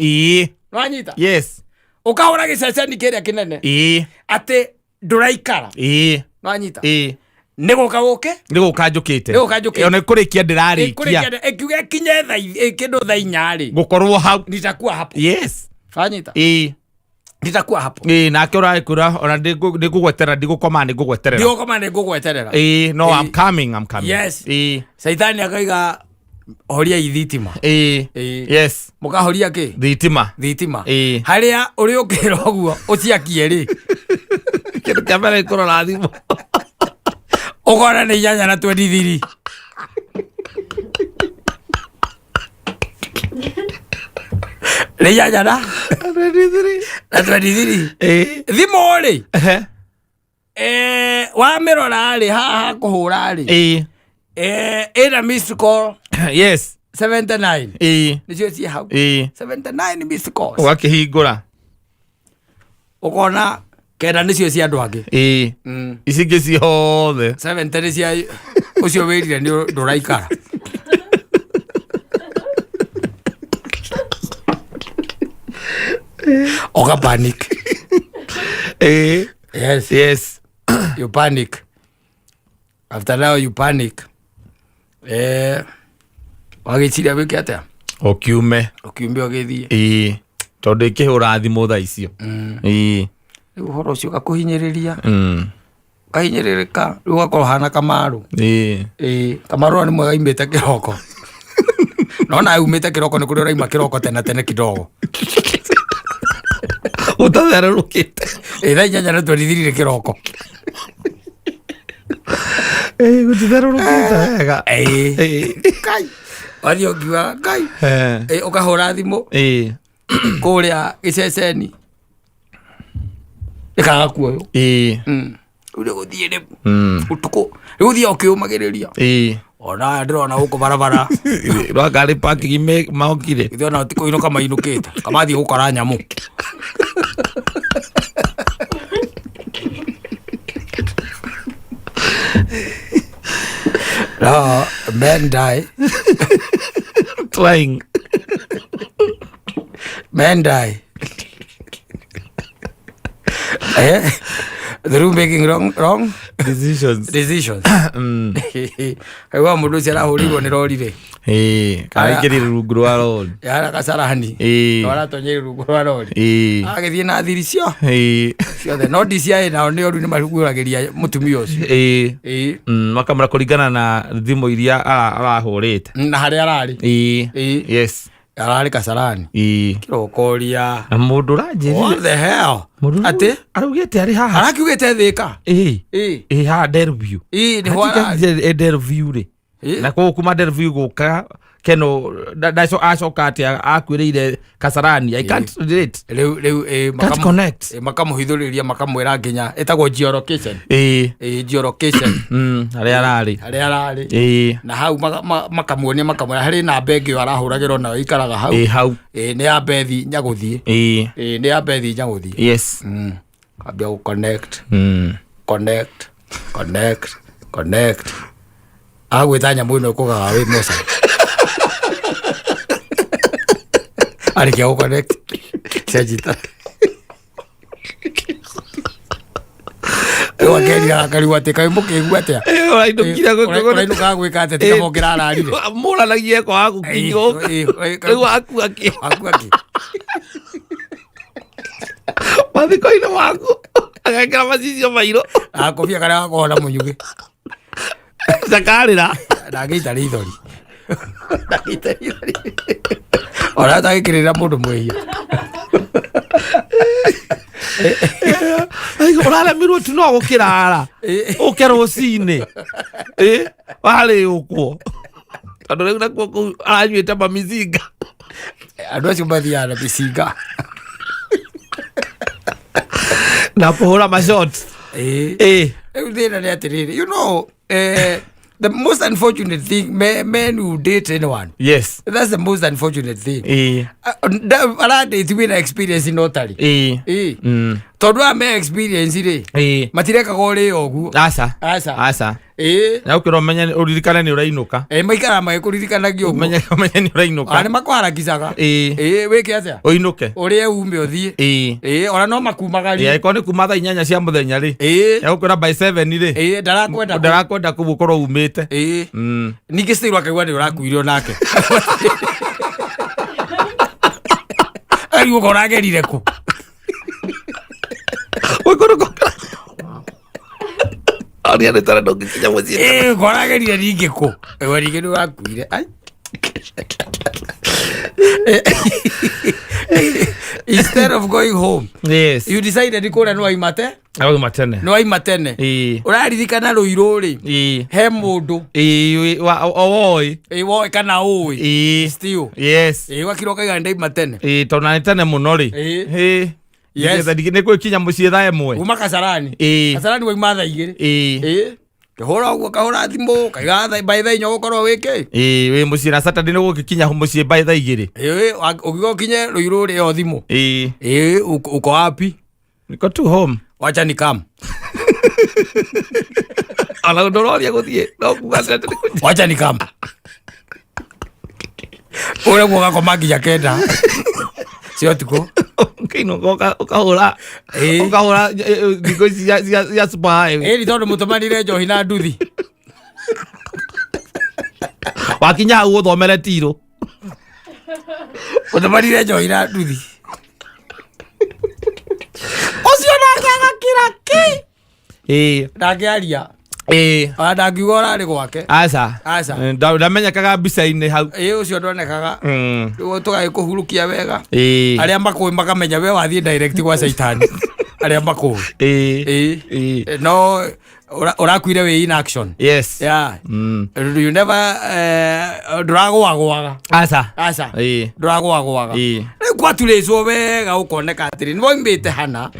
wanyita yes ukahura giceceni kiria kinene ati nduraikara wanyita niguka njukite ona kurikia ndirarikia ekiuga kinye kindu thaa 4 ri gukorwo hau nitakuwa hapo yes wanyita nitakuwa hapo nake urakura ona ndigugwetera ndigukoma ndigugweterera no I'm coming yes Saitani akaiga horia ithitima yes mukahoria ki thitima haria uri ukira oguo uciakie ri kindu kia mbere kurora thimu ugora ni 8 na 23 ni 8 na 23 thimu ri wa mirora ri haha kuhura ri ina missed call yes 79 nicio ci hau 79 missed calls wakihingura ukona kenda nicio cia andu angi icingi ciothe 70 cia ucio wirire ni nduraikara oga panic yes you panic after now you panic wagichiria wiki atia okiume ogithie tondu ikihura thimu thaa icio uhoro ucio gakuhinyiriria kahinyiririka riu gakorwo hana Kamaru Kamaru ni mwega imite kiroko nona umite kiroko ni kuri uraima kiroko tene kidogo utathererukite thaa 8 na 23 kiroko gutithererukite wega kai wathio ngiuga kai ukahura thimu kuria giceceni ikaga kuoyo uri guthie ri utuku riu thia ukiumagiriria ona ndirona guku barabara rwa gari parking maokire ithiona utiko inuka mainukite kamathie gukora nyamu Men die. Trying. Men die. Through making wrong decisions. Ewa mundu cia rahurirwo ni rori ri. Kaingiri rungu rwa rori. Yara kasarani. Wala tonye rungu rwa rori. Agithie na thiri cio. Ciothe no DCI nao ni oru ni maruguragiria mutumia ucio. Makamara kuringana na thimu iria arahurite. Na haria arari. Yes. Arari kasarani. Kirokoria. Na mundu ranjiri. What the hell? Ate arugite ari haha. Arakugite thika. Ha Derview. Ni hwa Derview ri. Na ko kuma Derview guka keno daco acoka atia akwiriire Kasarani. I can't relate. Can't connect. Makamuhithuriria makamwira nginya etagwo geolocation. Geolocation. Ari arari. Na hau makamuonia makamwira hari na bengi arahuragirwo na ikaraga hau. Hau. Ni ya bethi nyaguthie. Ni ya bethi nyaguthie. Yes. Abia ku connect. Connect. Agwetanya muno kugaga we mosa. Ari ke connect. Sajita. Ewa keri akariwa te kai muke gwatea. Ora indukira go ka gwika te tika mokira ararire. Mura lagie ko aku kinyo. Ewa aku aki. Mathiko ino waku. Agakira macicio mairo. Akobia kana akona munyuge. Sakarira. Ndagita rithori. Ora tagikirira mundu mwehia. Ora mirwo tu no gukirara. Ukero cine. Wale ukwo. Ando reu nakwo aranyuite mamizinga. Andu acio mathiana bicinga. Na pohora mashot. Thina ni atiriri. You know, the most unfortunate thing, men who date anyone. Yes. That's the most unfortunate thing. Ala date with experience in notary. Todo ame experience ire. Matireka gore ogu. Asa. Na ukiro menya uririkana ni urainuka. Maikara magikuririkanagia ogu. Menya ni urainuka. Ani makwara kisaga. Weke atia. Uinuke. Uri umbe uthie. Ora no makumagaria. Iko ni kuma thaa 8 cia muthenya ri. Ya ukira by 7 ri. Ndarakwenda kubukorwo umite. Ningi stirwa kaigwa ni urakuirio nake. Ari ukoragerire ku. Aria ni tara ndongi kinya mucie. Koragerire ningi ku. Ewe ningi ni urakuire. Ai. Instead of going home, yes, you decided kura no aimate. No aimatene. Uraririkana ruiro ri. He mundu. Woi kana oi. Still. Yes. Wakiroka ganda aimatene. Tonanitane muno ri. Yes. Ni kwikinya mucie thaa imwe. Uma Kasarani. Kasarani wa imatha igiri. Hora ugo kahora thimbo kaiga by the nyogo korwo wike we mucie na Saturday no gukinya mucie by the igiri ugigo kinye ruiro ri o thimu uko happy niko tu home wacha ni kam ala ndororia guthie no kuga wacha ni kam ore kuga ko magi jakenda sio tuko kino ukahura because ya spy ni tondu mutumanire njohi na nduthi wakinya hau uthomere tiro mutumanire njohi na nduthi ucio nake agakira ki ndakiaria ndakiuga urari gwake aca ndamenyekaga mbica-inĩ hau ucio ndonekaga tugagikuhurukia wega aria makui makamenya we wathie direct gwa Saitani aria makui no urakuire we in action. Yes. Yeah. You never dragwaga aca dragwaga kwatureco wega ukoneka atiri ni woimbite hana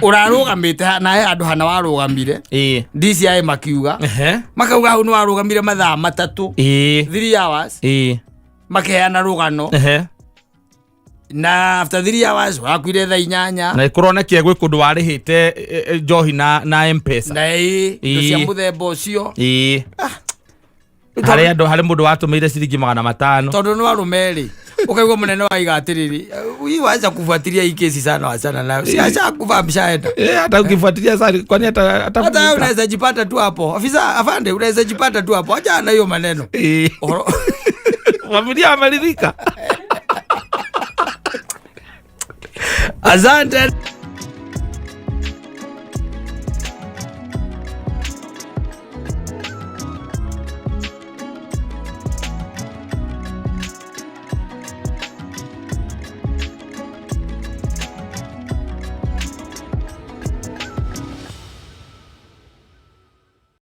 urarugamite na he andu hana warugamire DCI makiuga makauga hau ni warugamire mathaa 3 3 hours makeana rugano na after 3 hours wakwire thaa 8 na ikuronekia gwi kundu warihite njohi na M-Pesa na cia muthemba ucio Hare mundu watumeire ciringi 500 tondu no arumeri ukaigwa munene wa igatiriri uyi wacha kufuatilia hii kesi sana wasana nayo si acha kuva mshaenda hata ukifuatilia sana kwani hata unaweza jipata tu hapo afisa afande unaweza jipata tu hapo acha na hiyo maneno familia ameridhika. Asante.